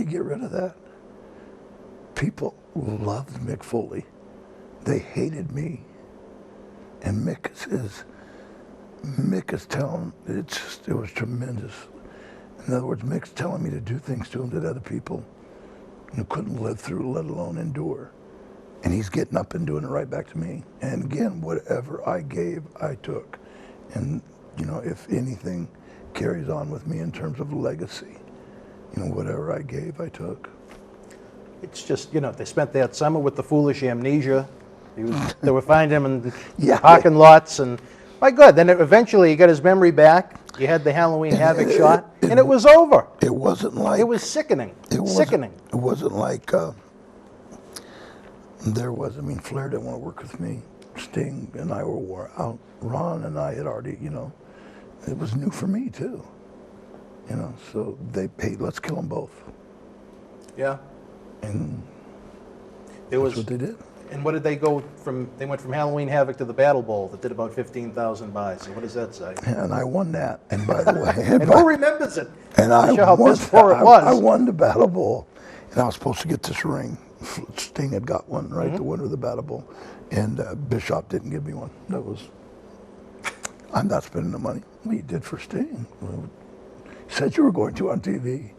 get rid of that? People loved Mick Foley. They hated me. And Mick is telling, it was tremendous. In other words, Mick's telling me to do things to him that other people, you know, couldn't live through, let alone endure. And he's getting up and doing it right back to me. And again, whatever I gave, I took. And, you know, if anything carries on with me in terms of legacy, you know, whatever I gave, I took. It's just, you know, they spent that summer with the foolish amnesia. They were finding him in parking lots, and my God, then eventually he got his memory back. You had the Halloween Havoc shot, and it was over. It wasn't like... It was sickening. Sickening. It wasn't like there was, I mean, Flair didn't want to work with me. Sting and I were out. Ron and I had already, you know, it was new for me too. You know, so they paid, let's kill them both. Yeah. And that's what they did. And what did they go from? They went from Halloween Havoc to the Battle Bowl that did about 15,000 buys. So what does that say? And I won that. And by the way, and who remembers it? And I won the Battle Bowl, and I was supposed to get this ring. Sting had got one, right? Mm-hmm. The winner of the Battle Bowl, and Bischoff didn't give me one. That was. I'm not spending the money. Well, you did for Sting. You said you were going to on TV.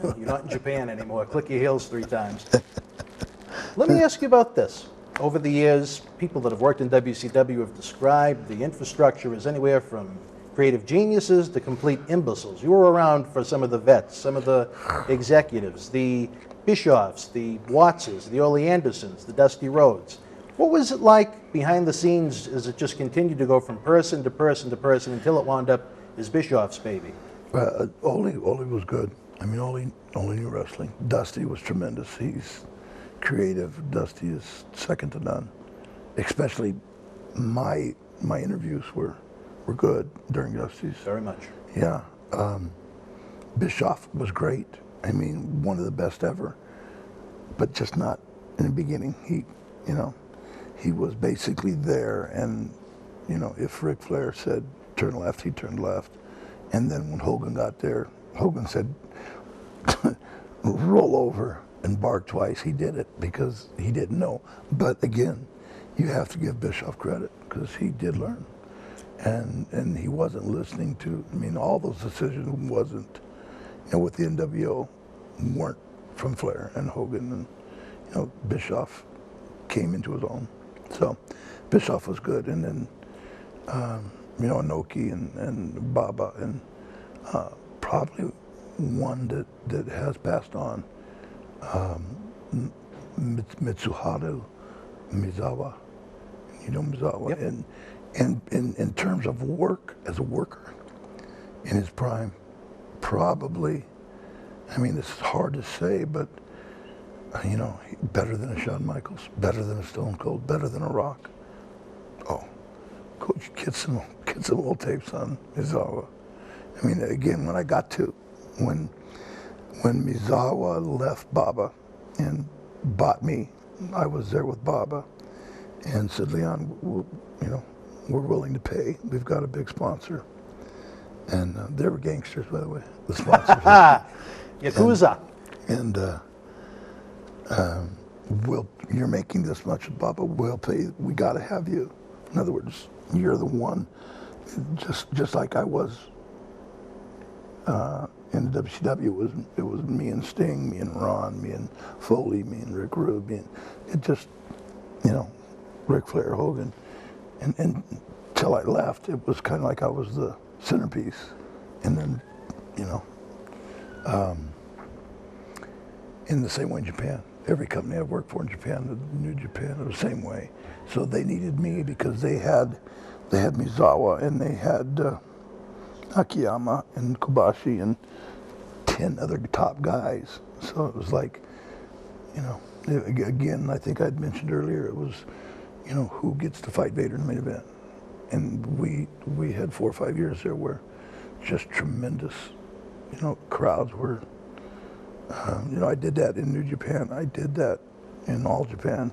You're not in Japan anymore. Click your heels 3 times. Let me ask you about this. Over the years, people that have worked in WCW have described the infrastructure as anywhere from creative geniuses to complete imbeciles. You were around for some of the vets, some of the executives, the Bischoffs, the Wattses, the Ole Andersons, the Dusty Rhodes. What was it like behind the scenes as it just continued to go from person to person to person until it wound up as Bischoff's baby? Ole was good. I mean, Ole knew wrestling. Dusty was tremendous. He's creative. Dusty is second to none. Especially my interviews were good during Dusty's. Very much. Yeah. Bischoff was great. I mean, one of the best ever, but just not in the beginning, he was basically there, and if Ric Flair said turn left, he turned left, and then when Hogan got there, Hogan said roll over and bark twice. He did it because he didn't know. But again, you have to give Bischoff credit because he did learn, and he wasn't listening to. I mean, all those decisions wasn't, with the NWO, weren't from Flair and Hogan, and Bischoff came into his own. So Bischoff was good, and then Inoki and Baba, and probably one that has passed on, Mitsuharu Misawa. Misawa. Yep. And in terms of work, as a worker, in his prime, probably, I mean, this is hard to say, but, better than a Shawn Michaels, better than a Stone Cold, better than a Rock. Oh, go get some old tapes on Misawa. I mean, again, when I got to, when Misawa left Baba and bought me, I was there with Baba and said, Leon, we're willing to pay. We've got a big sponsor. And they were gangsters, by the way, the sponsors. Yakuza. And you're making this much with Baba, we'll pay, we got to have you. In other words, you're the one, just like I was in the WCW. It was me and Sting, me and Ron, me and Foley, me and Rick Rude, it just, Ric Flair, Hogan. And until I left, it was kind of like I was the centerpiece. And then, in the same way in Japan. Every company I've worked for in Japan, New Japan, it was the same way. So they needed me because they had Misawa, and they had Akiyama and Kobashi and 10 other top guys. So it was like, again, I think I'd mentioned earlier, it was, who gets to fight Vader in the main event? And we had 4 or 5 years there where just tremendous, crowds were, I did that in New Japan. I did that in All Japan.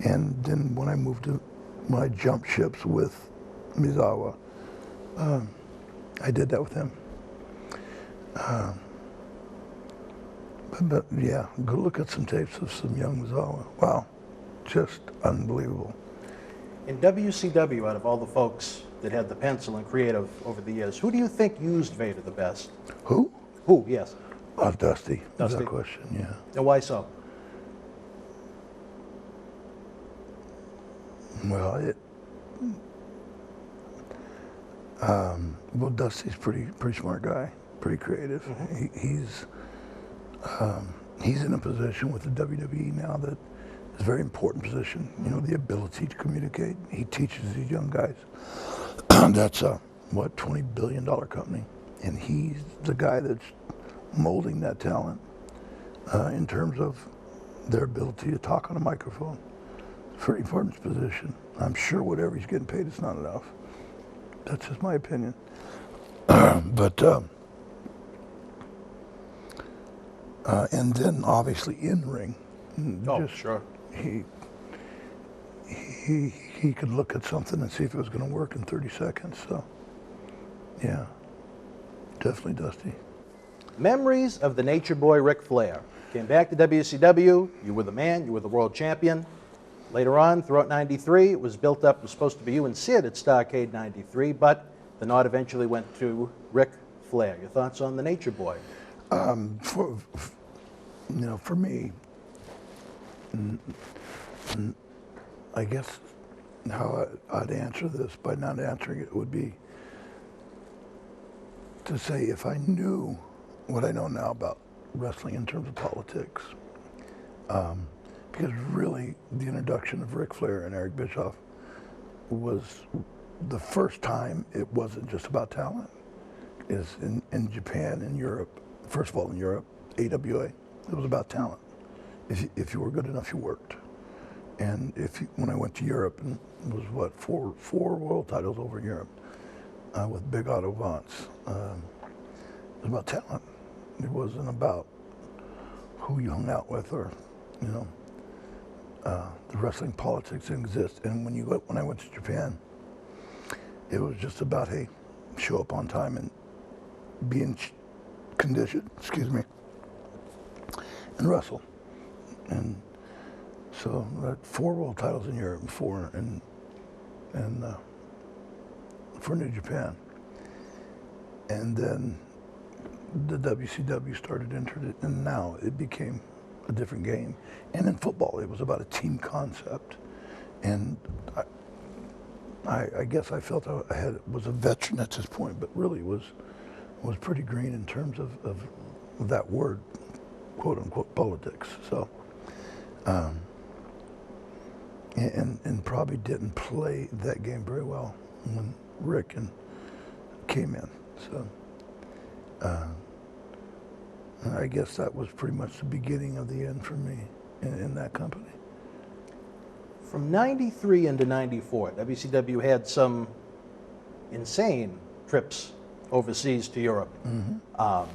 And then when I jumped ships with Misawa, I did that with him. But yeah, go look at some tapes of some young Misawa. Wow, just unbelievable. In WCW, out of all the folks that had the pencil and creative over the years, who do you think used Vader the best? Who? Who, yes. Dusty. Dusty. That question, yeah. And why so? Well, Dusty's pretty smart guy, pretty creative. Mm-hmm. He's in a position with the WWE now that is a very important position. The ability to communicate. He teaches these young guys. That's a $20 billion company, and he's the guy that's molding that talent in terms of their ability to talk on a microphone. Very important position. I'm sure whatever he's getting paid is not enough. That's just my opinion. But and then obviously in ring. Sure. He could look at something and see if it was going to work in 30 seconds. So yeah, definitely Dusty. Memories of the Nature Boy Ric Flair. Came back to WCW, you were the man, you were the world champion. Later on, throughout '93, it was built up, it was supposed to be you and Sid at Starrcade '93, but the nod eventually went to Ric Flair. Your thoughts on the Nature Boy? For me, I guess how I'd answer this by not answering it would be to say if I knew what I know now about wrestling in terms of politics, because really the introduction of Ric Flair and Eric Bischoff was the first time it wasn't just about talent. Is in Japan and Europe, first of all in Europe, AWA, it was about talent. If you were good enough, you worked. And when I went to Europe, and it was four world titles over in Europe with Big Otto Vance. It was about talent. It wasn't about who you hung out with or, the wrestling politics didn't exist. And when I went to Japan, it was just about, hey, show up on time and be in condition, and wrestle. And so I had 4 world titles in Europe, and 4 for New Japan. And then the WCW started entering it, and now it became a different game. And in football, it was about a team concept. And I guess I felt I was a veteran at this point, but really was pretty green in terms of that word, quote unquote, politics. So, and probably didn't play that game very well when Rick came in. So, I guess that was pretty much the beginning of the end for me in that company. From 93 into 94, WCW had some insane trips overseas to Europe. Mm-hmm.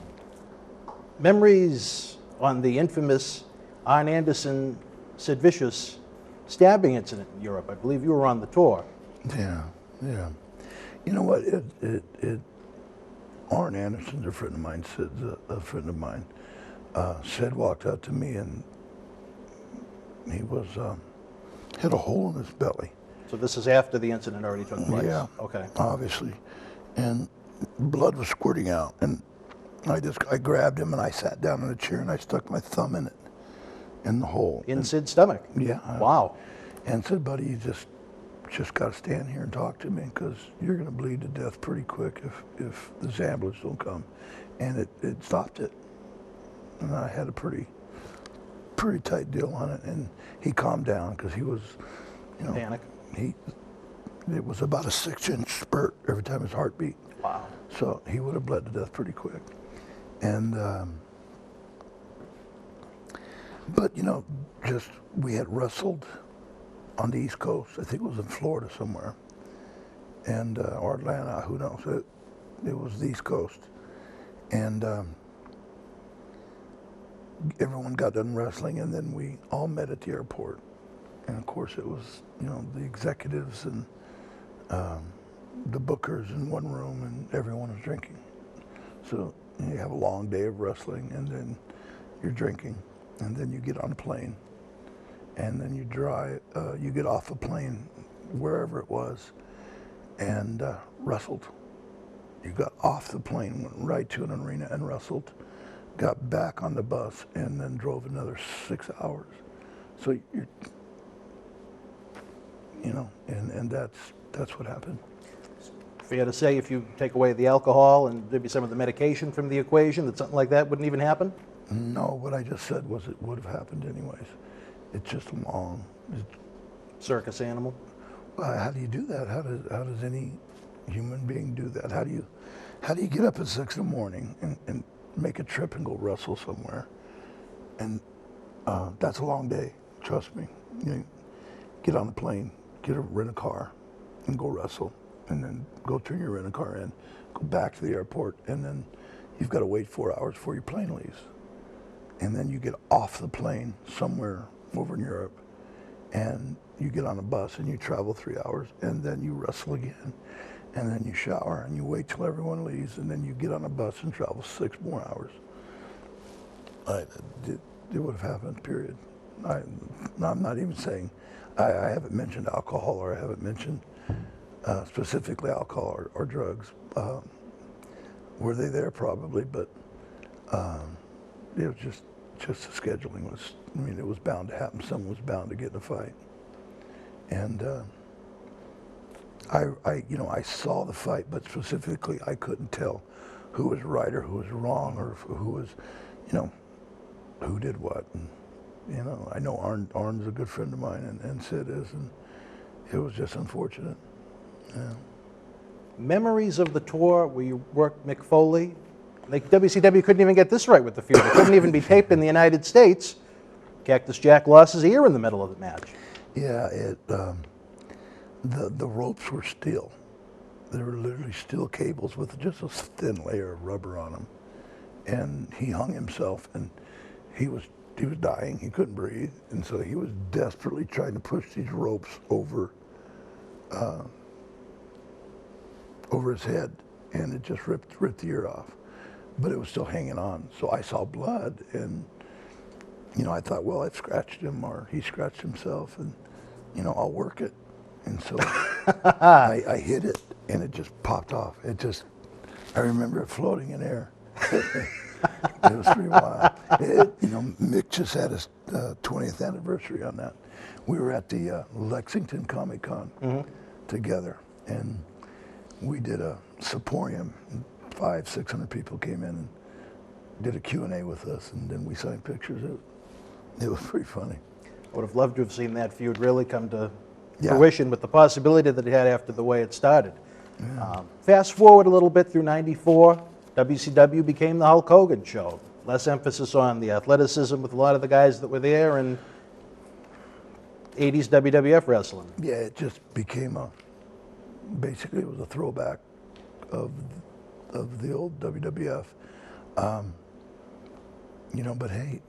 Memories on the infamous Arn Anderson, Sid Vicious stabbing incident in Europe. I believe you were on the tour. Yeah. You know what? Arn Anderson's a friend of mine. Sid's a friend of mine. Sid walked out to me and he had a hole in his belly. So this is after the incident already took place? Yeah. Okay. Obviously. And blood was squirting out. And I grabbed him and I sat down in a chair and I stuck my thumb in it, in the hole. In Sid's stomach? Yeah. Wow. And said, buddy, you just got to stand here and talk to me because you're going to bleed to death pretty quick if this ambulance don't come. And it stopped it. And I had a pretty tight deal on it. And he calmed down because he was, Panic? It was about a 6-inch spurt every time his heart beat. Wow. So he would have bled to death pretty quick. And, but we had wrestled on the East Coast. I think it was in Florida somewhere, and or Atlanta, who knows? It was the East Coast, and everyone got done wrestling, and then we all met at the airport, and of course it was the executives and the bookers in one room, and everyone was drinking. So you have a long day of wrestling, and then you're drinking, and then you get on a plane. And then you get off a plane, wherever it was, and wrestled. You got off the plane, went right to an arena and wrestled, got back on the bus, and then drove another 6 hours. So and that's what happened. Fair to say, if you take away the alcohol and maybe some of the medication from the equation, that something like that wouldn't even happen? No, what I just said was it would have happened anyways. It's just long. Circus animal? Well, how do you do that? How does any human being do that? How do you get up at 6 in the morning and make a trip and go wrestle somewhere? And that's a long day. Trust me. Get on a plane, rent a car, and go wrestle, and then go turn your rent-a-car in, go back to the airport, and then you've got to wait 4 hours before your plane leaves. And then you get off the plane somewhere over in Europe, and you get on a bus and you travel 3 hours, and then you wrestle again, and then you shower and you wait till everyone leaves, and then you get on a bus and travel 6 more hours. It would have happened, period. I'm not even saying, I haven't mentioned alcohol, or I haven't mentioned specifically alcohol or drugs. Were they there? Probably, but it was just the scheduling was, it was bound to happen. Someone was bound to get in a fight. And I saw the fight, but specifically I couldn't tell who was right or who was wrong, or who was, who did what. And, I know Arn's a good friend of mine, and Sid is, and it was just unfortunate. Yeah. Memories of the tour where you worked Mick Foley? Like, WCW couldn't even get this right with the feud. It couldn't even be taped in the United States. Cactus Jack lost his ear in the middle of the match. Yeah, the ropes were steel. They were literally steel cables with just a thin layer of rubber on them. And he hung himself, and he was dying. He couldn't breathe, and so he was desperately trying to push these ropes over his head, and it just ripped the ear off. But it was still hanging on. So I saw blood, and I thought, well, I've scratched him, or he scratched himself, and I'll work it. And so I hit it, and it just popped off. I remember it floating in air. It was pretty wild. Mick just had his 20th anniversary on that. We were at the Lexington Comic Con together, and we did a symposium. 500-600 people came in and did a Q&A with us, and then we signed pictures. It was pretty funny. I would have loved to have seen that feud really come to fruition with the possibility that it had after the way it started. Yeah. Fast forward a little bit through '94, WCW became the Hulk Hogan show. Less emphasis on the athleticism with a lot of the guys that were there, and 80s WWF wrestling. Yeah, it just became basically it was a throwback of the old WWF. But hey,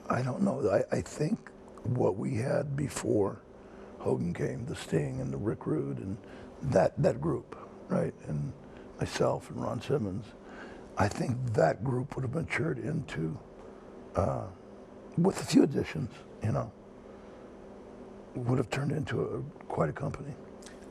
I don't know. I think what we had before Hogan came, the Sting and the Rick Rude and that group, right? And myself and Ron Simmons, I think that group would have matured into, with a few additions, would have turned into quite a company.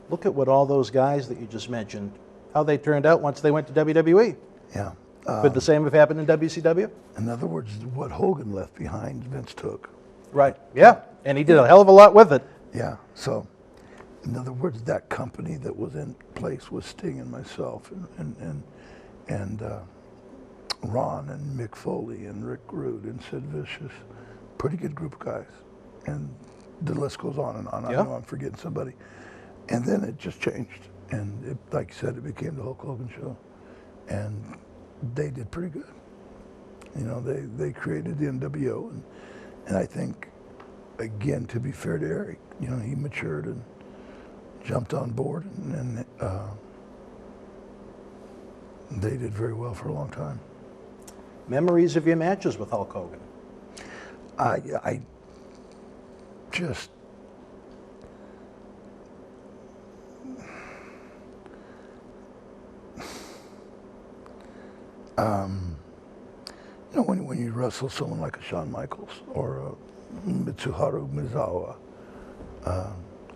Look at what all those guys that you just mentioned, how they turned out once they went to WWE. Yeah. Could the same have happened in WCW? In other words, what Hogan left behind, Vince took. Right. Yeah. And he did a hell of a lot with it. Yeah. So, in other words, that company that was in place was Sting and myself and Ron and Mick Foley and Rick Rude and Sid Vicious. Pretty good group of guys. And the list goes on and on. Yeah. I know I'm forgetting somebody. And then it just changed. And like you said, it became the Hulk Hogan show. And they did pretty good. They created the NWO. And I think, again, to be fair to Eric, he matured and jumped on board. And they did very well for a long time. Memories of your matches with Hulk Hogan? I just... when you wrestle someone like a Shawn Michaels or a Mitsuharu Misawa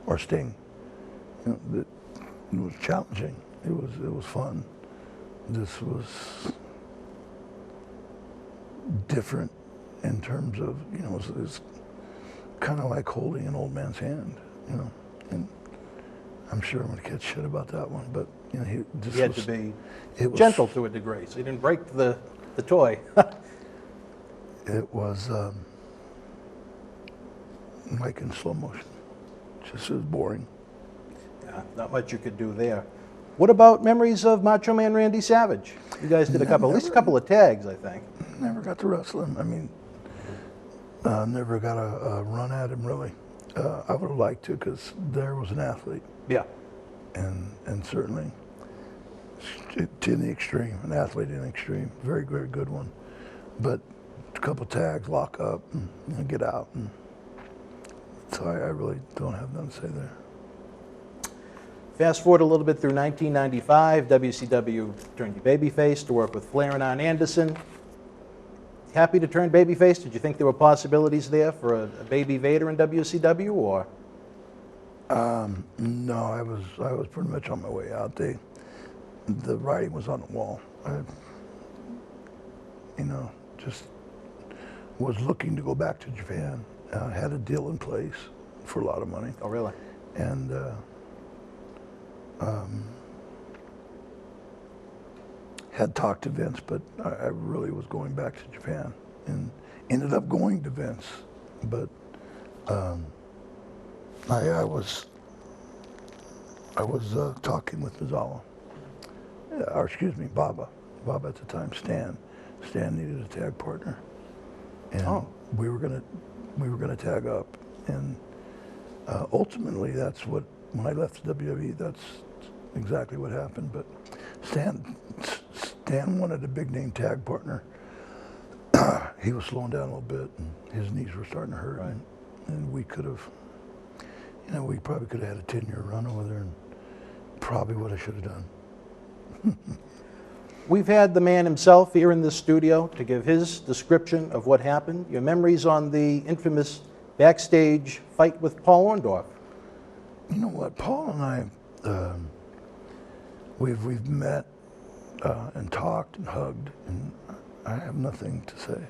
or Sting, it was challenging. It was fun. This was different in terms of it was kind of like holding an old man's hand, and I'm sure I'm going to catch shit about that one, but he had to be gentle to a degree, so he didn't break the toy. It was like in slow motion. Just as boring. Yeah, not much you could do there. What about memories of Macho Man Randy Savage? You guys did at least a couple of tags, I think. Never got to wrestle him. I mean, never got a run at him, really. I would have liked to, because there was an athlete. Yeah. And certainly to the extreme, an athlete in the extreme. Very, very good one. But a couple tags, lock up, and get out. And so I really don't have nothing to say there. Fast forward a little bit through 1995, WCW turned you babyface to work with Flair and Arn Anderson. Happy to turn babyface? Did you think there were possibilities there for a baby Vader in WCW, or? No, I was pretty much on my way out. The writing was on the wall. I just was looking to go back to Japan. Had a deal in place for a lot of money. Oh, really? And had talked to Vince, but I really was going back to Japan, and ended up going to Vince. But I was talking with Mizawa, or excuse me, Baba at the time. Stan needed a tag partner, and we were gonna tag up, and ultimately that's what, when I left WWE, that's exactly what happened. But Stan wanted a big name tag partner, he was slowing down a little bit, and his knees were starting to hurt, Right. and we could have, we probably could have had a 10-year run over there, and probably what I should have done. We've had the man himself here in this studio to give his description of what happened. Your memories on the infamous backstage fight with Paul Orndorff. You know what, Paul and I, we've met and talked and hugged, and I have nothing to say.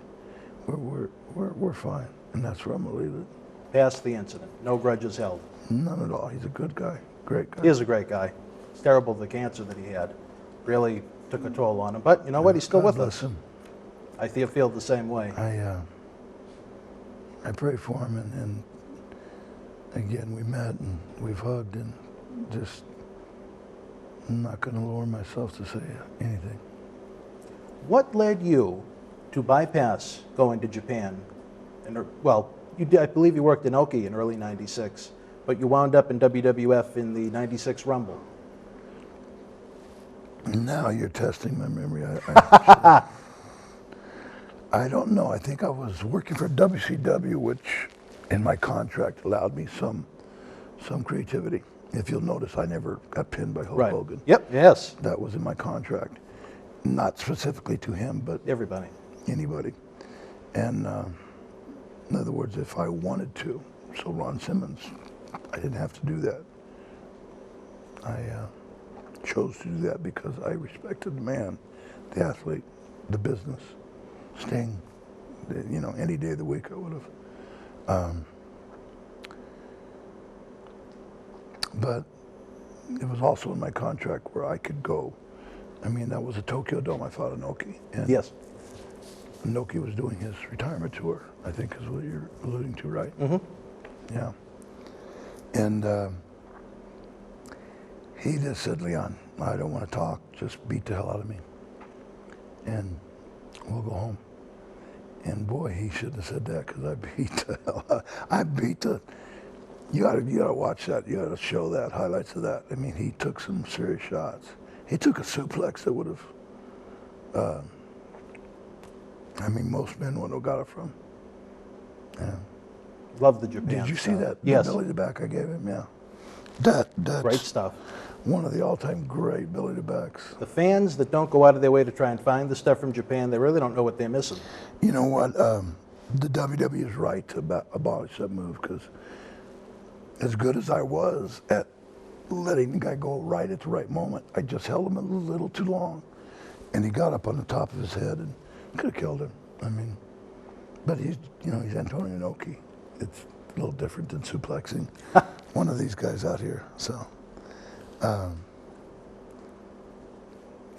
We're fine, and that's where I'm gonna leave it. Past the incident, no grudges held. None at all. He's a good guy, great guy. He is a great guy. It's terrible the cancer that he had. Really took a toll on him. But you know what? He's still God with bless us. him. I feel the same way. I pray for him, and again, we met and we've hugged, and just I'm not going to lower myself to say anything. What led you to bypass going to Japan? And well, I believe you worked in Oki in early '96, but you wound up in WWF in the '96 Rumble. Now you're testing my memory. I don't know. I think I was working for WCW, which in my contract allowed me some creativity. If you'll notice, I never got pinned by Hulk Hogan. Yep. Yes. That was in my contract. Not specifically to him, but Everybody. anybody. And in other words, if I wanted to, so Ron Simmons, I didn't have to do that. I chose to do that because I respected the man, the athlete, the business, Sting. Any day of the week I would have. But it was also in my contract where I could go. I mean, that was a Tokyo Dome. I fought Inoki. And Yes. Inoki was doing his retirement tour, I think is what you're alluding to, right? Mm-hmm. Yeah. And he just said, Leon, I don't want to talk. Just beat the hell out of me. And we'll go home. And boy, he shouldn't have said that because I beat the hell out. I beat the... You gotta watch that. You gotta show that, highlights of that. I mean, he took some serious shots. He took a suplex that would have... most men wouldn't have got it from. Yeah. Love the Japan. Did you see stuff. that? Yes. The belly to back I gave him? Yeah. That's Great stuff. one of the all-time great belly to backs. The fans that don't go out of their way to try and find the stuff from Japan, they really don't know what they're missing. You know what? The WWE is right to abolish that move because as good as I was at letting the guy go right at the right moment, I just held him a little too long, and he got up on the top of his head and could have killed him. I mean, but he's Antonio Inoki. It's a little different than suplexing one of these guys out here. So,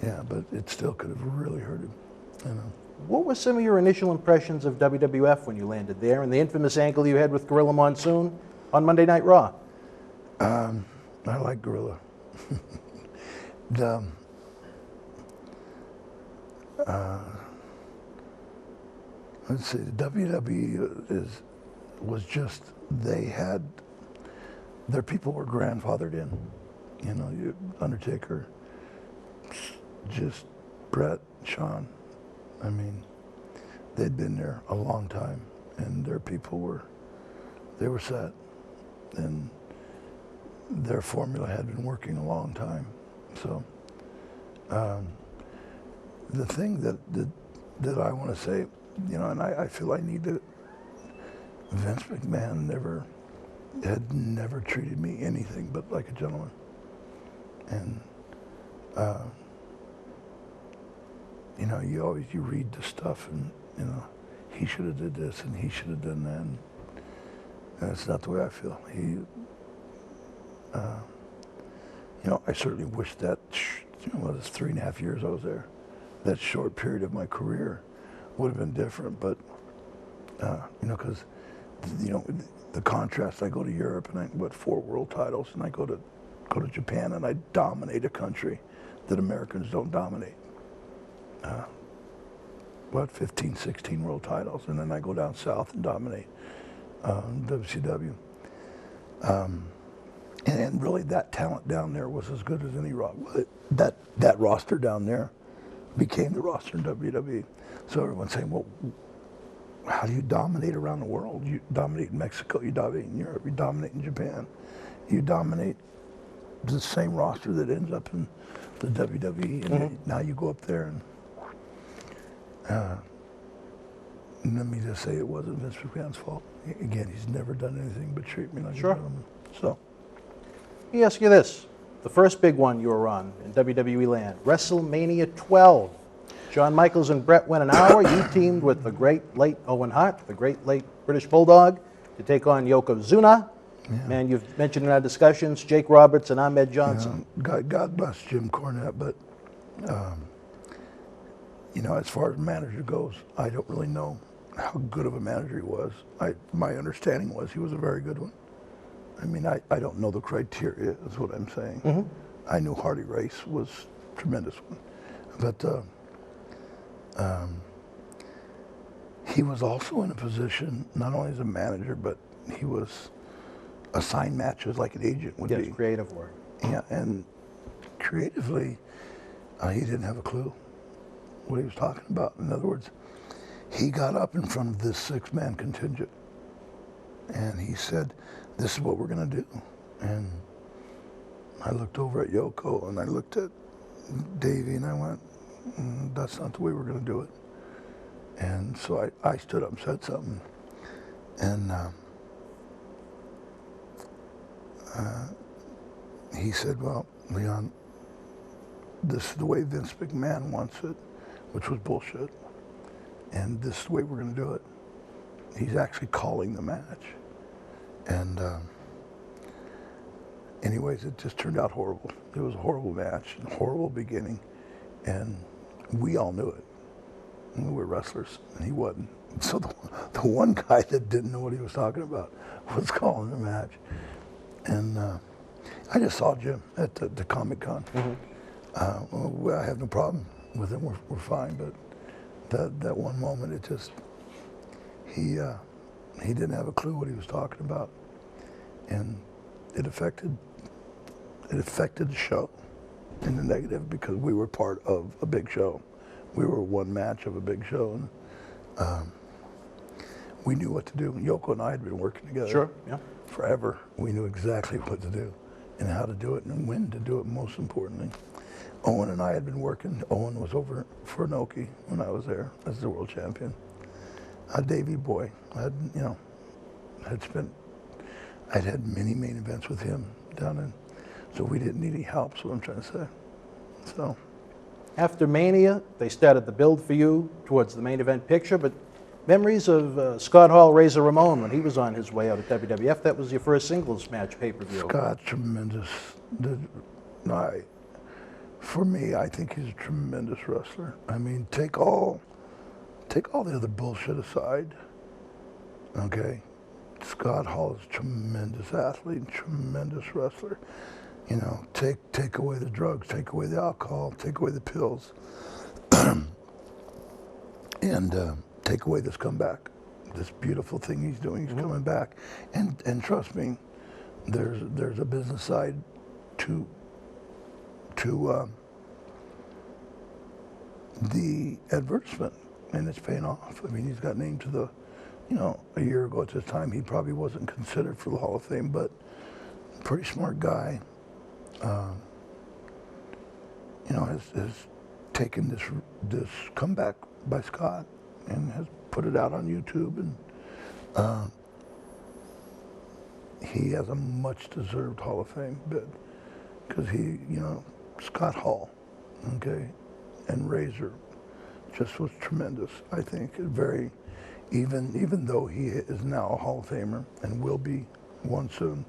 yeah, but it still could have really hurt him. What were some of your initial impressions of WWF when you landed there, and the infamous angle you had with Gorilla Monsoon on Monday Night Raw? I like Gorilla. Let's see, the WWE was just, they had, their people were grandfathered in. Undertaker, just Brett, Shawn. I mean, they'd been there a long time, and their people were set, and their formula had been working a long time. So, the thing that I want to say, and I feel I need to, Vince McMahon had never treated me anything but like a gentleman. And, you read the stuff and, he should have did this and he should have done that. And that's not the way I feel. I certainly wish that, it was 3.5 years I was there. That short period of my career would have been different, but, because, the contrast, I go to Europe and I win 4 world titles, and I go to Japan and I dominate a country that Americans don't dominate. 15, 16 world titles, and then I go down south and dominate WCW. And really that talent down there was as good as any that roster down there became the roster in WWE. So everyone's saying, well, how do you dominate around the world? You dominate in Mexico, you dominate in Europe, you dominate in Japan, you dominate the same roster that ends up in the WWE, and now you go up there and let me just say it wasn't Vince McMahon's fault. Again, he's never done anything but treat me like a gentleman. So, Let me ask you this. The first big one you were on in WWE land, WrestleMania 12. Shawn Michaels and Bret went an hour. You teamed with the great late Owen Hart, the great late British Bulldog, to take on Yokozuna. yeah. Man, you've mentioned in our discussions Jake Roberts and Ahmed Johnson. God bless Jim Cornette, but you know, as far as manager goes, I don't really know how good of a manager he was. My understanding was he was a very good one. I mean, I don't know the criteria, is what I'm saying. I knew Hardy Race was a tremendous one. But he was also in a position, not only as a manager, but he was assigned matches like an agent would be. Creative work. Yeah, and creatively, he didn't have a clue what he was talking about. In other words, he got up in front of this 6-man contingent, and he said, "This is what we're going to do." And I looked over at Yoko, and I looked at Davey, and I went, "That's not the way we're going to do it." And so I stood up and said something, and he said, "Well, Leon, this is the way Vince McMahon wants it," which was bullshit. "And this is the way we're going to do it." He's actually calling the match. And anyways, it just turned out horrible. It was a horrible match, a horrible beginning, and we all knew it. We were wrestlers, and he wasn't. So the one guy that didn't know what he was talking about was calling the match. And I just saw Jim at the Comic-Con. Well, I have no problem with him. We're fine, but that one moment, it just, he didn't have a clue what he was talking about, and it affected the show in the negative, because we were part of a big show. We were one match of a big show, and we knew what to do. Yoko and I had been working together forever. We knew exactly what to do and how to do it and when to do it, most importantly. Owen and I had been working. Owen was over for Inoki when I was there as the world champion. Davey Boy, I'd had many main events with him down in, so we didn't need any help, is what I'm trying to say. So. After Mania, they started the build for you towards the main event picture, but memories of Scott Hall, Razor Ramon, when he was on his way out at WWF, that was your first singles match pay-per-view. Scott, tremendous. For me, I think he's a tremendous wrestler. I mean, take all the other bullshit aside, okay? Scott Hall is a tremendous athlete, tremendous wrestler. You know, take away the drugs, take away the alcohol, take away the pills, and take away this comeback, this beautiful thing he's doing. He's coming back, and trust me, there's a business side to the advertisement, and it's paying off. I mean, he's got named to the, a year ago at this time, he probably wasn't considered for the Hall of Fame, but pretty smart guy. Has taken this comeback by Scott and has put it out on YouTube, and he has a much deserved Hall of Fame bid, because Scott Hall, okay, and Razor just was tremendous. I think even though he is now a Hall of Famer and will be one soon,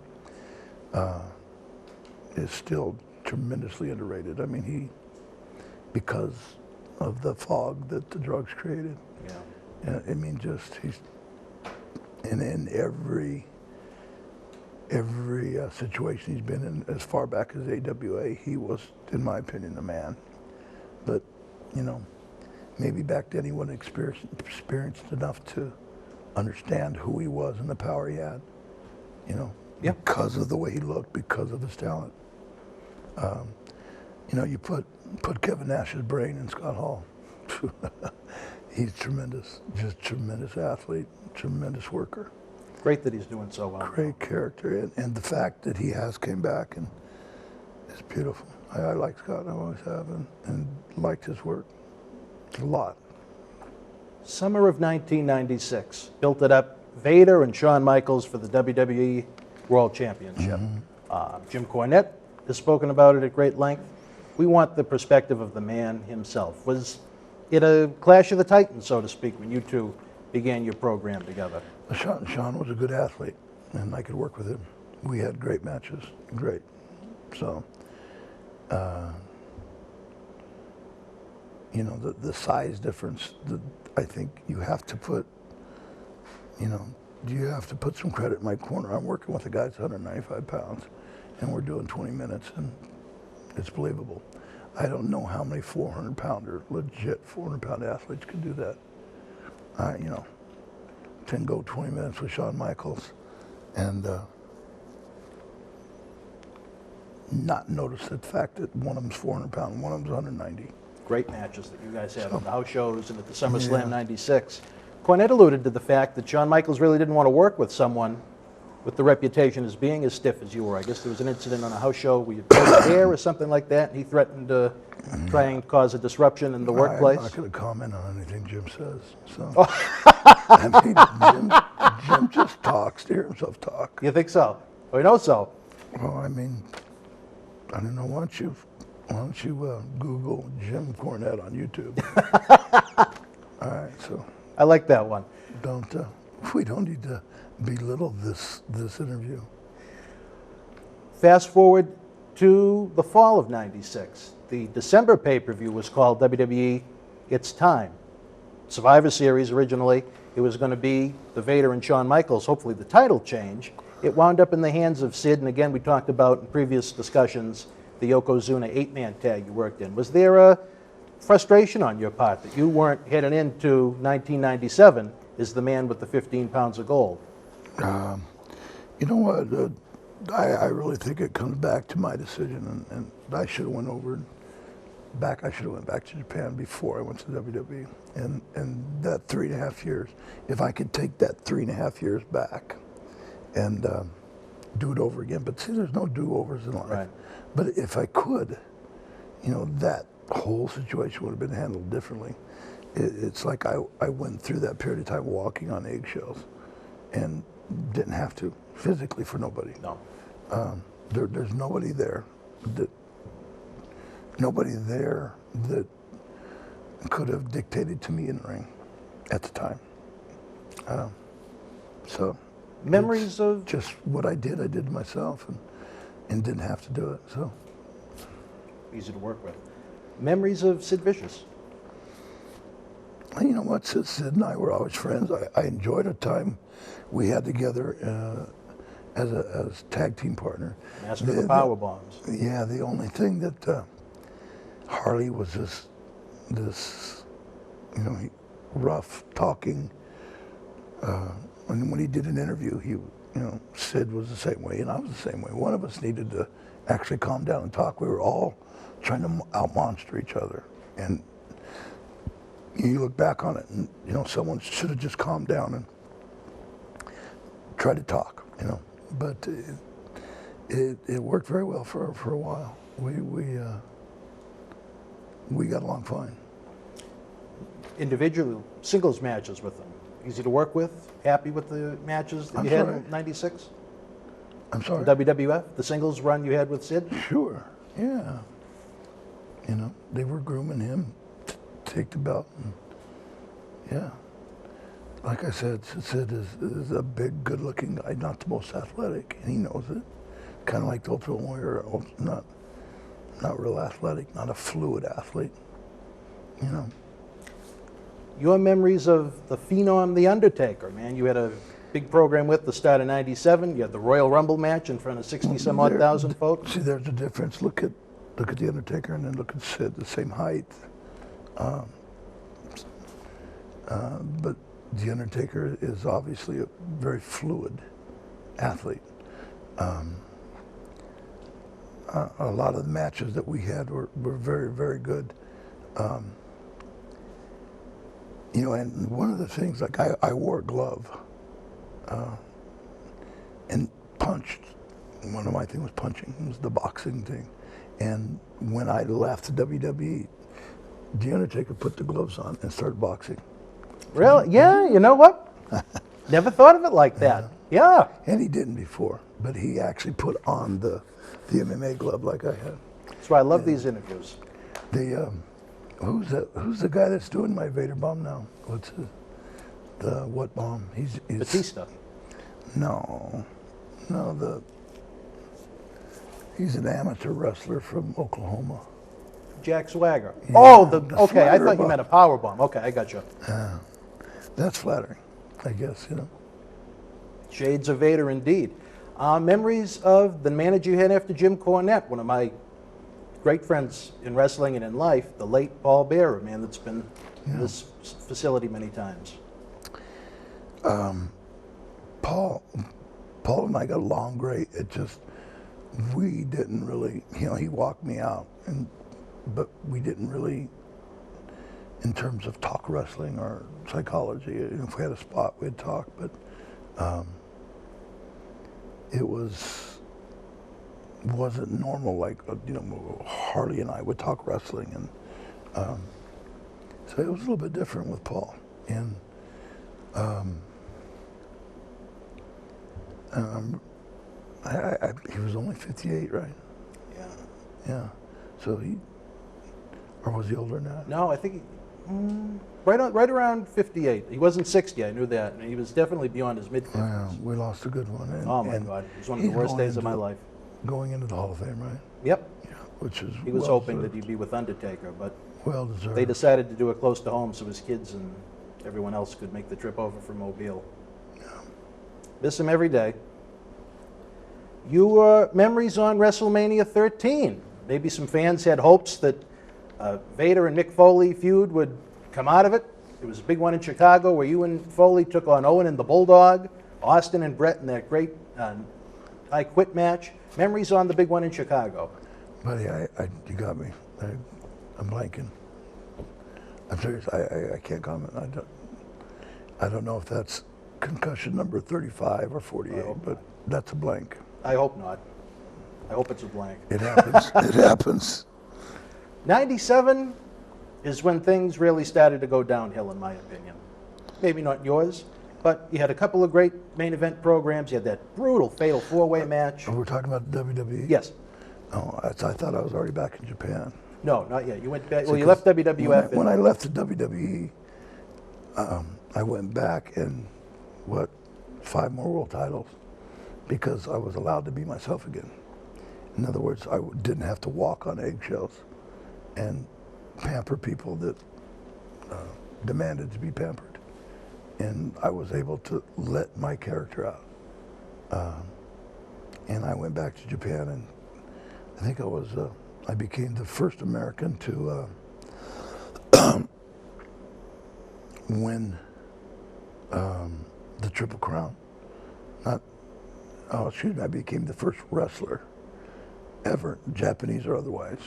is still tremendously underrated. I mean, because of the fog that the drugs created. Yeah. I mean, he's in every situation he's been in, as far back as AWA, he was, in my opinion, the man. But, maybe back then he wasn't experienced enough to understand who he was and the power he had, because of the way he looked, because of his talent. You put Kevin Nash's brain in Scott Hall. he's tremendous, just tremendous athlete, tremendous worker. Great that he's doing so well. Great character, and the fact that he has came back and is beautiful. I like Scott, I always have, and liked his work a lot. Summer of 1996, built it up, Vader and Shawn Michaels for the WWE World Championship. Jim Cornette has spoken about it at great length. We want the perspective of the man himself. Was it a clash of the titans, so to speak, when you two began your program together? Shawn was a good athlete, and I could work with him. We had great matches, great. So, you know, the size difference, I think you have to put, you know, you have to put some credit in my corner. I'm working with a guy that's 195 pounds, and we're doing 20 minutes, and it's believable. I don't know how many 400-pounder, legit 400-pound athletes can do that. You know, can go 20 minutes with Shawn Michaels and not notice the fact that one of them's 400 pounds, one of them's 190. Great matches that you guys had at the house shows and at the SummerSlam '96. Cornette alluded to the fact that Shawn Michaels really didn't want to work with someone with the reputation as being as stiff as you were. I guess there was an incident on a house show where you pulled his hair or something like that, and he threatened to try and cause a disruption in the workplace. I'm not going to comment on anything Jim says. So, I mean, Jim just talks to hear himself talk. You think so? Oh, you know so. Well, I mean, I don't know. Why don't you Google Jim Cornette on YouTube? All right, so. I like that one. We don't need to belittle this interview. Fast forward to the fall of '96. The December pay-per-view was called WWE It's Time. Survivor Series originally. It was going to be the Vader and Shawn Michaels, hopefully the title change. It wound up in the hands of Sid, and again, we talked about in previous discussions the Yokozuna 8-man tag you worked in. Was there a frustration on your part that you weren't heading into 1997 as the man with the 15 pounds of gold? You know what? I really think it comes back to my decision, and I should have went over back. I should have went back to Japan before I went to WWE. And that 3.5 years, if I could take that 3.5 years back and do it over again. But see, there's no do-overs in life. Right. But if I could, you know, that whole situation would have been handled differently. It's like I went through that period of time walking on eggshells and didn't have to, physically, for nobody. No. There's nobody there that could have dictated to me in the ring at the time. So Memories of just what I did myself, and didn't have to do it. So easy to work with. Memories of Sid Vicious. You know what? Sid and I were always friends. I enjoyed a time we had together as tag team partner. Master of the power bombs. Yeah, the only thing that Harley was this, you know, rough talking. And when he did an interview, Sid was the same way, and I was the same way. One of us needed to actually calm down and talk. We were all trying to out-monster each other, and you look back on it, and you know, someone should have just calmed down and tried to talk, you know. But it worked very well for a while. We got along fine. Individual singles matches with them. Easy to work with? Happy with the matches that you had in '96? I'm sorry? WWF, the singles run you had with Sid? Sure, yeah. You know, they were grooming him to take the belt. And, yeah. Like I said, Sid is a big, good-looking guy, not the most athletic, and he knows it. Kind of like the Ultimate Warrior, not real athletic, not a fluid athlete, you know. Your memories of the Phenom, The Undertaker, man. You had a big program with the start of '97. You had the Royal Rumble match in front of 60-some-odd thousand folks. See, there's a difference. Look at The Undertaker and then look at Sid, the same height. But The Undertaker is obviously a very fluid athlete. A lot of the matches that we had were very, very good. You know, and one of the things, like I wore a glove and punched. One of my things was punching. It was the boxing thing. And when I left the WWE, The Undertaker put the gloves on and started boxing. Really? Yeah, you know what? Never thought of it like that. Yeah. And he didn't before, but he actually put on the MMA glove like I had. That's why I love these interviews. Who's the guy that's doing my Vader bomb now? What's what bomb? He's Batista. No, he's an amateur wrestler from Oklahoma. Jack Swagger. Yeah, Oh, the okay. I Swagger thought you bomb. meant a power bomb. Okay, I got you. That's flattering, I guess, you know. Shades of Vader, indeed. Memories of the manager you had after Jim Cornette, one of my great friends in wrestling and in life, the late Paul Bearer, a man that's been in this facility many times. Paul and I got along great. It just, we didn't really, you know, he walked me out, but we didn't really, in terms of talk wrestling or psychology, if we had a spot, we'd talk, but it wasn't normal, like, you know, Harley and I would talk wrestling, and so it was a little bit different with Paul. And he was only 58, right? Yeah. Yeah. So or was he older than that? No, I think right around 58. He wasn't 60, I knew that. And he was definitely beyond his mid-50s. Yeah, we lost a good one. And, Oh, my God. It was one of the he's worst going days of my life. Going into the Hall of Fame, right? Yep. Yeah, which is He was well hoping that deserved. he'd be with Undertaker, but Well deserved. they decided to do it close to home so his kids and everyone else could make the trip over from Mobile. Miss him every day. Your memories on WrestleMania 13. Maybe some fans had hopes that Vader and Mick Foley feud would come out of it. There was a big one in Chicago where you and Foley took on Owen and the Bulldog, Austin and Brett in that great I Quit match. Memories on the big one in Chicago. Buddy, you got me. I'm blanking. I'm serious. I can't comment. I don't know if that's concussion number 35 or 48, but that's a blank. I hope not. I hope it's a blank. It happens. It happens. 97 is when things really started to go downhill, in my opinion. Maybe not yours, but you had a couple of great main event programs. You had that brutal fatal four-way match. We're talking about the WWE? Yes. Oh, I thought I was already back in Japan. No, not yet. You went back. Well, you left WWF. When I left the WWE, I went back and 5 more world titles because I was allowed to be myself again. In other words, I didn't have to walk on eggshells and pamper people that demanded to be pampered. And I was able to let my character out. And I went back to Japan, and I think I became the first American to win the Triple Crown. I became the first wrestler ever, Japanese or otherwise,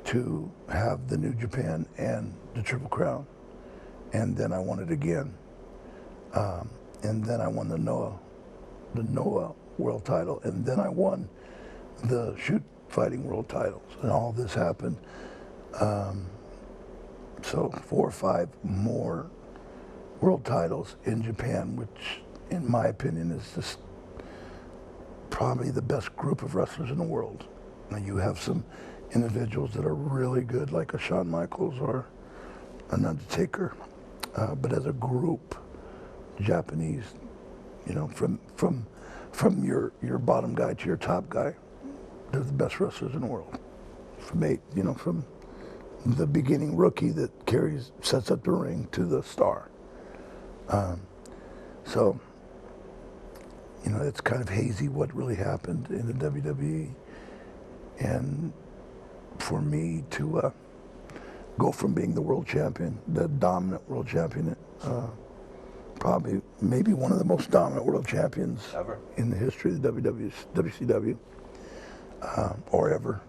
to have the New Japan and the Triple Crown. And then I won it again. And then I won the Noah world title. And then I won the shoot fighting world titles. And all this happened. So 4 or 5 more world titles in Japan, which in my opinion is just probably the best group of wrestlers in the world. Now you have some individuals that are really good, like a Shawn Michaels or an Undertaker, but as a group, Japanese, you know, from your bottom guy to your top guy, they're the best wrestlers in the world. From the beginning rookie that sets up the ring to the star. So, you know, it's kind of hazy what really happened in the WWE. And for me to go from being the world champion, the dominant world champion, probably maybe one of the most dominant world champions ever in the history of the WCW, or ever.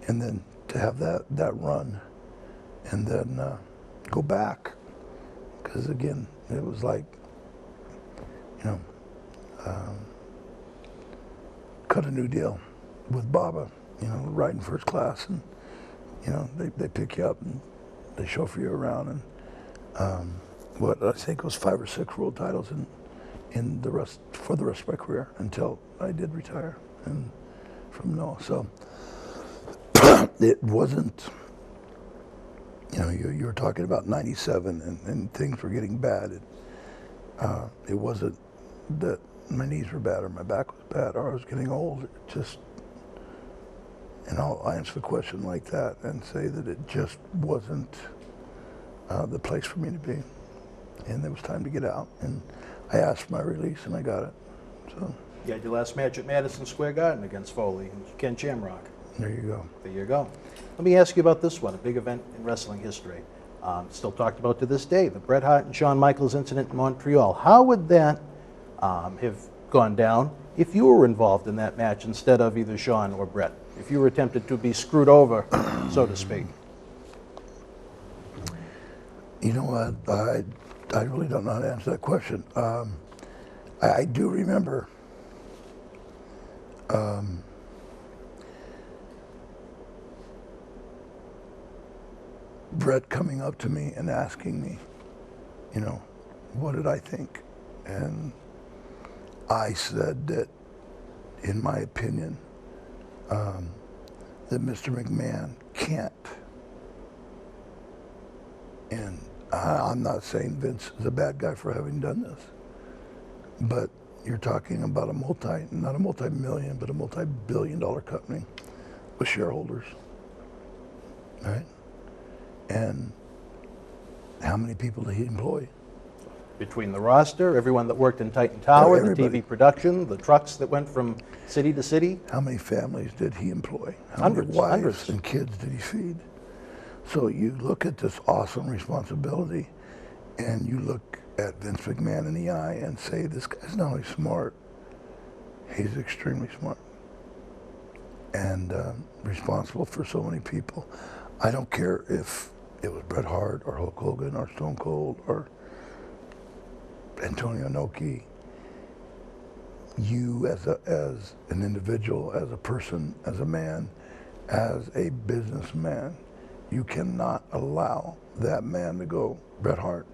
And then to have that run and then go back. Because again, it was like, you know, cut a new deal with Baba, you know, riding first class, and you know, they pick you up and they chauffeur you around, and what I think was 5 or 6 world titles in the rest for the rest of my career until I did retire and from Noah. So it wasn't, you know, you were talking about 97 and things were getting bad. It wasn't that my knees were bad or my back was bad or I was getting old. It just, and I'll answer the question like that and say that it just wasn't the place for me to be. And it was time to get out. And I asked for my release and I got it. So You had your last match at Madison Square Garden against Foley and Ken Shamrock. there you go. There you go. Let me ask you about this one, a big event in wrestling history. Still talked about to this day, the Bret Hart and Shawn Michaels incident in Montreal. How would that have gone down if you were involved in that match instead of either Shawn or Bret? If you were attempted to be screwed over, so to speak? You know what? I really don't know how to answer that question. I do remember Bret coming up to me and asking me, you know, what did I think? And I said that, in my opinion, that Mr. McMahon can't. And I'm not saying Vince is a bad guy for having done this, but you're talking about not a multi-million, but a multi-billion-dollar company with shareholders, right? And how many people did he employ? Between the roster, everyone that worked in Titan Tower, the Everybody. TV production, the trucks that went from city to city. How many families did he employ? How Hundreds, many wives hundreds. and kids did he feed? So you look at this awesome responsibility, and you look at Vince McMahon in the eye and say, this guy's not only smart, he's extremely smart and responsible for so many people. I don't care if it was Bret Hart or Hulk Hogan or Stone Cold or Antonio Inoki. You as an individual, as a person, as a man, as a businessman, you cannot allow that man to go, Bret Hart,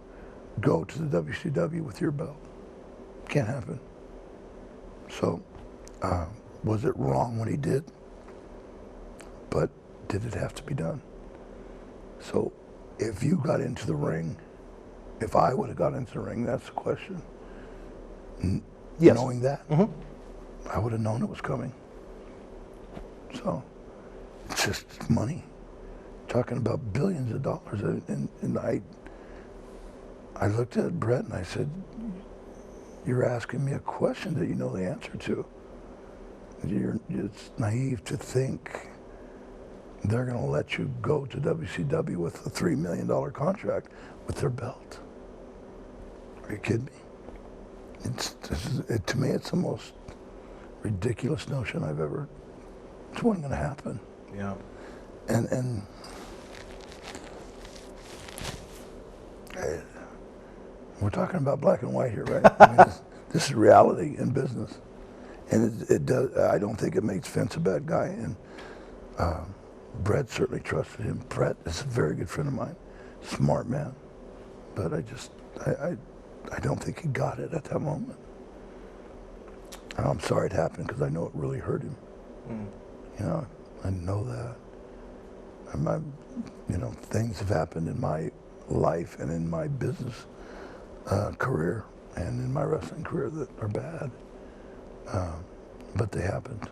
go to the WCW with your belt. Can't happen. So, was it wrong what he did? But did it have to be done? So, if you got into the ring, if I would have got into the ring, that's the question. Yes. Knowing that, I would have known it was coming. So, it's just money. Talking about billions of dollars, and I looked at Bret and I said, "You're asking me a question that you know the answer to. It's naive to think they're going to let you go to WCW with a $3 million contract with their belt. Are you kidding me? To me, it's the most ridiculous notion I've ever. It wasn't going to happen. Yeah. And we're talking about black and white here, right? I mean, this is reality in business, and it does. I don't think it makes Vince a bad guy, and Bret certainly trusted him. Bret is a very good friend of mine, smart man, but I don't think he got it at that moment. And I'm sorry it happened because I know it really hurt him. You know, I know that. And things have happened in my life and in my business career and in my wrestling career that are bad, but they happened.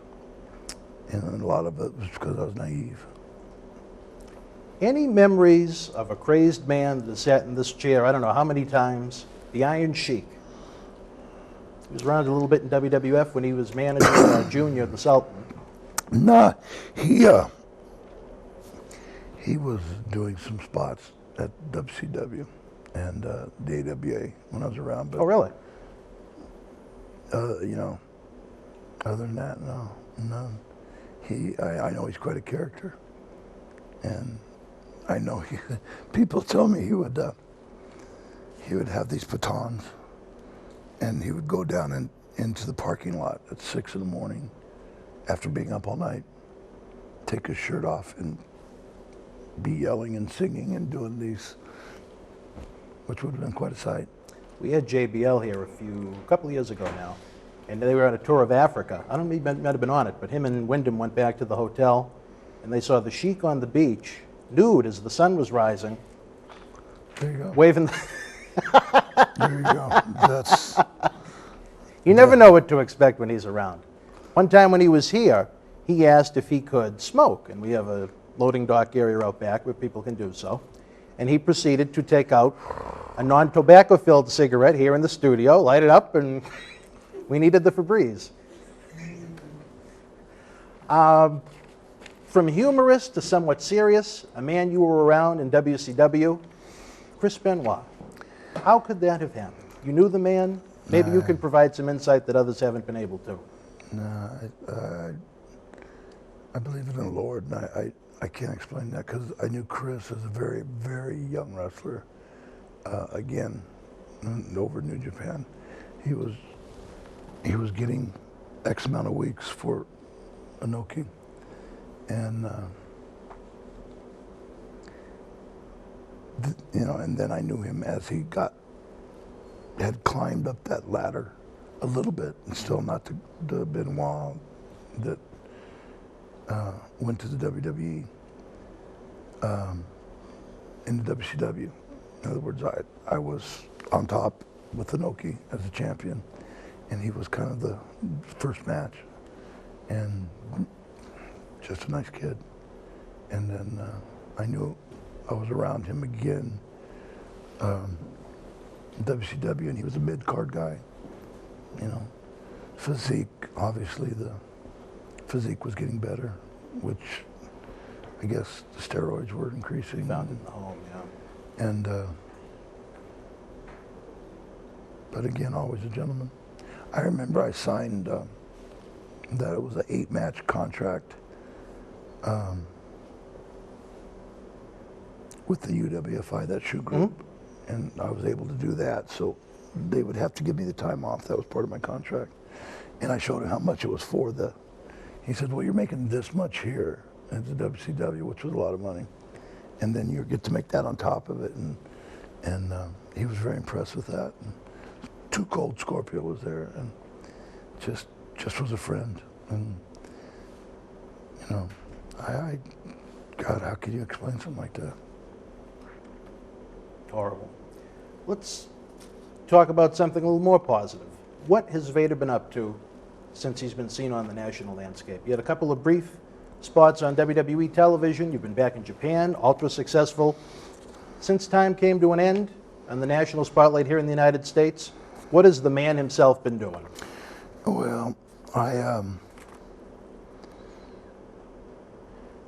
And a lot of it was because I was naive. Any memories of a crazed man that sat in this chair, I don't know how many times, the Iron Sheik? He was around a little bit in WWF when he was managing Junior, the Sultan. Nah, he was doing some spots at WCW and the AWA when I was around. But, Oh, really? Other than that, no. I know he's quite a character, and I know people tell me he would have these batons, and he would go down into the parking lot at 6 in the morning after being up all night, take his shirt off and be yelling and singing and doing these, which would have been quite a sight. We had JBL here a couple of years ago now, and they were on a tour of Africa. I don't know, he might have been on it, but him and Wyndham went back to the hotel, and they saw the Sheik on the beach, nude as the sun was rising, There you go. waving. There you go. That's You never know what to expect when he's around. One time when he was here, he asked if he could smoke, and we have a loading dock area out back where people can do so. And he proceeded to take out a non-tobacco filled cigarette here in the studio, light it up, and we needed the Febreze. From humorous to somewhat serious, a man you were around in WCW, Chris Benoit. How could that have happened? You knew the man. Maybe you can provide some insight that others haven't been able to. No, I believe in the Lord, and I can't explain that because I knew Chris as a very, very young wrestler. Again, over New Japan, he was getting X amount of weeks for Inoki, and and then I knew him as he had climbed up that ladder a little bit, and still not the Benoit that went to the WWE in the WCW. In other words, I was on top with Inoki as a champion, and he was kind of the first match, and just a nice kid. And then I knew I was around him again in WCW, and he was a mid-card guy. Physique, obviously the physique was getting better, which I guess the steroids were increasing. Found in the home, yeah. And but again, always a gentleman. I remember I signed that it was an 8-match contract with the UWFI, that shoe group, and I was able to do that. So they would have to give me the time off. That was part of my contract. And I showed him how much it was for the. He said, "Well, you're making this much here at the WCW, which was a lot of money, and then you get to make that on top of it." And he was very impressed with that. And Too Cold Scorpio was there, and just was a friend. And God, how could you explain something like that? Horrible. Let's talk about something a little more positive. What has Vader been up to since he's been seen on the national landscape? You had a couple of brief spots on WWE television. You've been back in Japan, ultra successful. Since time came to an end on the national spotlight here in the United States, what has the man himself been doing? Well, I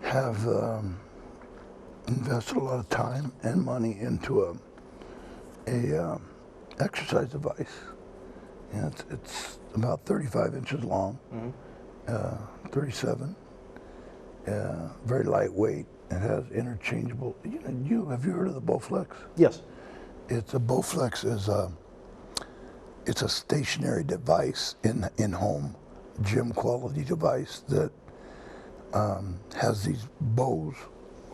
have invested a lot of time and money into a exercise device. And it's about 35 inches long, 37, very lightweight. It has interchangeable. Have you heard of the Bowflex? Yes. It's a Bowflex it's a stationary device in home gym quality device that has these bows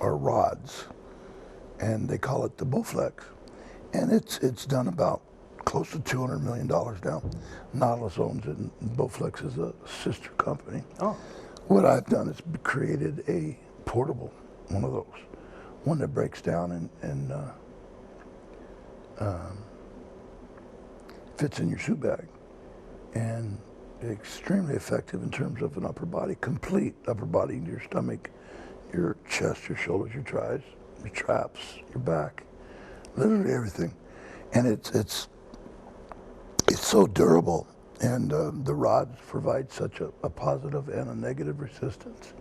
or rods, and they call it the Bowflex, and it's done about close to $200 million now. Nautilus owns it, and Bowflex is a sister company. Oh. What I've done is created a portable, one of those, one that breaks down and fits in your suit bag, and extremely effective in terms of an upper body, complete upper body, your stomach, your chest, your shoulders, your thighs, your traps, your back, literally everything. And it's so durable, and the rods provide such a positive and a negative resistance,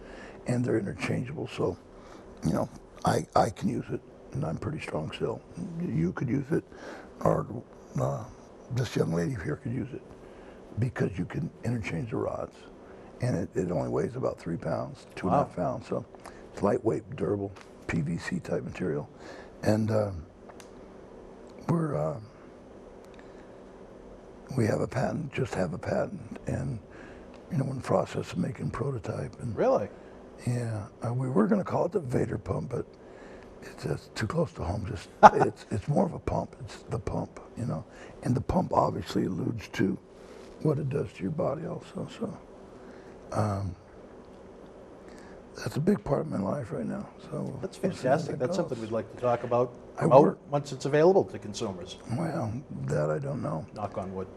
and they're interchangeable. So, I can use it, and I'm pretty strong still. You could use it, or this young lady here could use it, because you can interchange the rods, and it only weighs about 3 pounds, 2.5 pounds. So it's lightweight, durable. PVC type material, and we have a patent, and you know, in the process of making prototype. And Really? yeah, we were going to call it the Vader pump, but it's just too close to home. Just it's more of a pump. It's the pump, you know, and the pump obviously alludes to what it does to your body also. So that's a big part of my life right now. So That's we'll see how fantastic. that That's goes. something we'd like to talk about work- once it's available to consumers. Well, that I don't know. Knock on wood.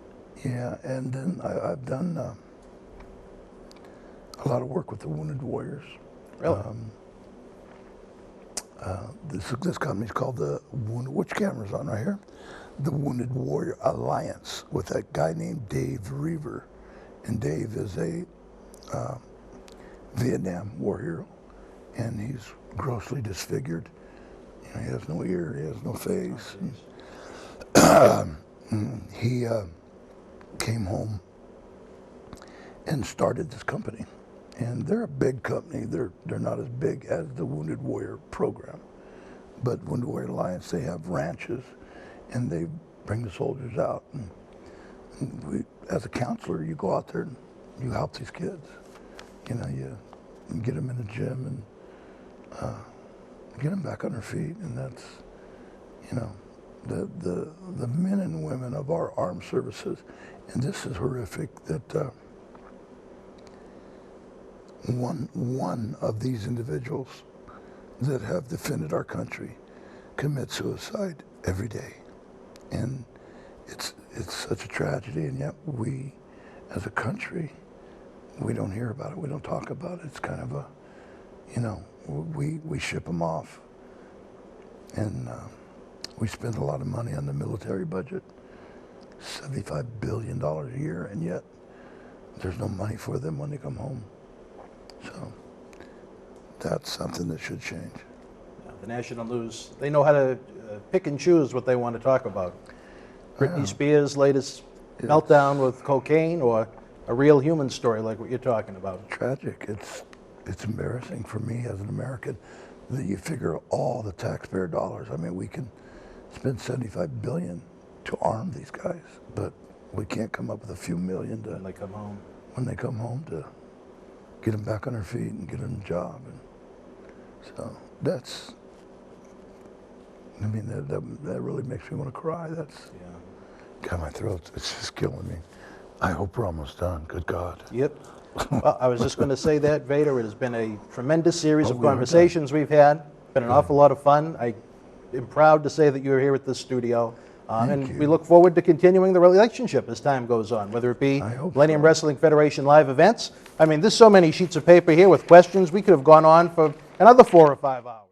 Yeah, and then I've done a lot of work with the Wounded Warriors. Really? This company's called the Wounded, which camera's on right here? The Wounded Warrior Alliance, with that guy named Dave Reaver. And Dave is a Vietnam war hero, and he's grossly disfigured. You know, he has no ear, he has no face. He came home and started this company. And they're a big company. They're not as big as the Wounded Warrior program. But Wounded Warrior Alliance, they have ranches, and they bring the soldiers out. And we, as a counselor, you go out there and you help these kids. You know, you get them in the gym and get them back on their feet. And that's, you know, the men and women of our armed services. And this is horrific that one of these individuals that have defended our country commit suicide every day. And it's such a tragedy, and yet we, as a country, we don't hear about it, we don't talk about it. It's kind of a, you know, we ship them off. And we spend a lot of money on the military budget, $75 billion a year, and yet there's no money for them when they come home. So that's something that should change. The national news, they know how to pick and choose what they want to talk about. Britney Spears' latest meltdown with cocaine, or a real human story like what you're talking about. Tragic. It's embarrassing for me as an American that you figure all the taxpayer dollars. I mean, we can spend $75 billion to arm these guys, but we can't come up with a few million to, When they come home. when they come home, to get them back on their feet and get them a job. And so that's, I mean, that really makes me want to cry. That's, God, my throat, it's just killing me. I hope we're almost done. Good God. Yep. Well, I was just going to say that, Vader. It has been a tremendous series of we are conversations we've had. Been an awful lot of fun. I am proud to say that you're here at this studio. And you. we look forward to continuing the relationship as time goes on, whether it be I hope Millennium so. Wrestling Federation live events. I mean, there's so many sheets of paper here with questions. We could have gone on for another 4 or 5 hours.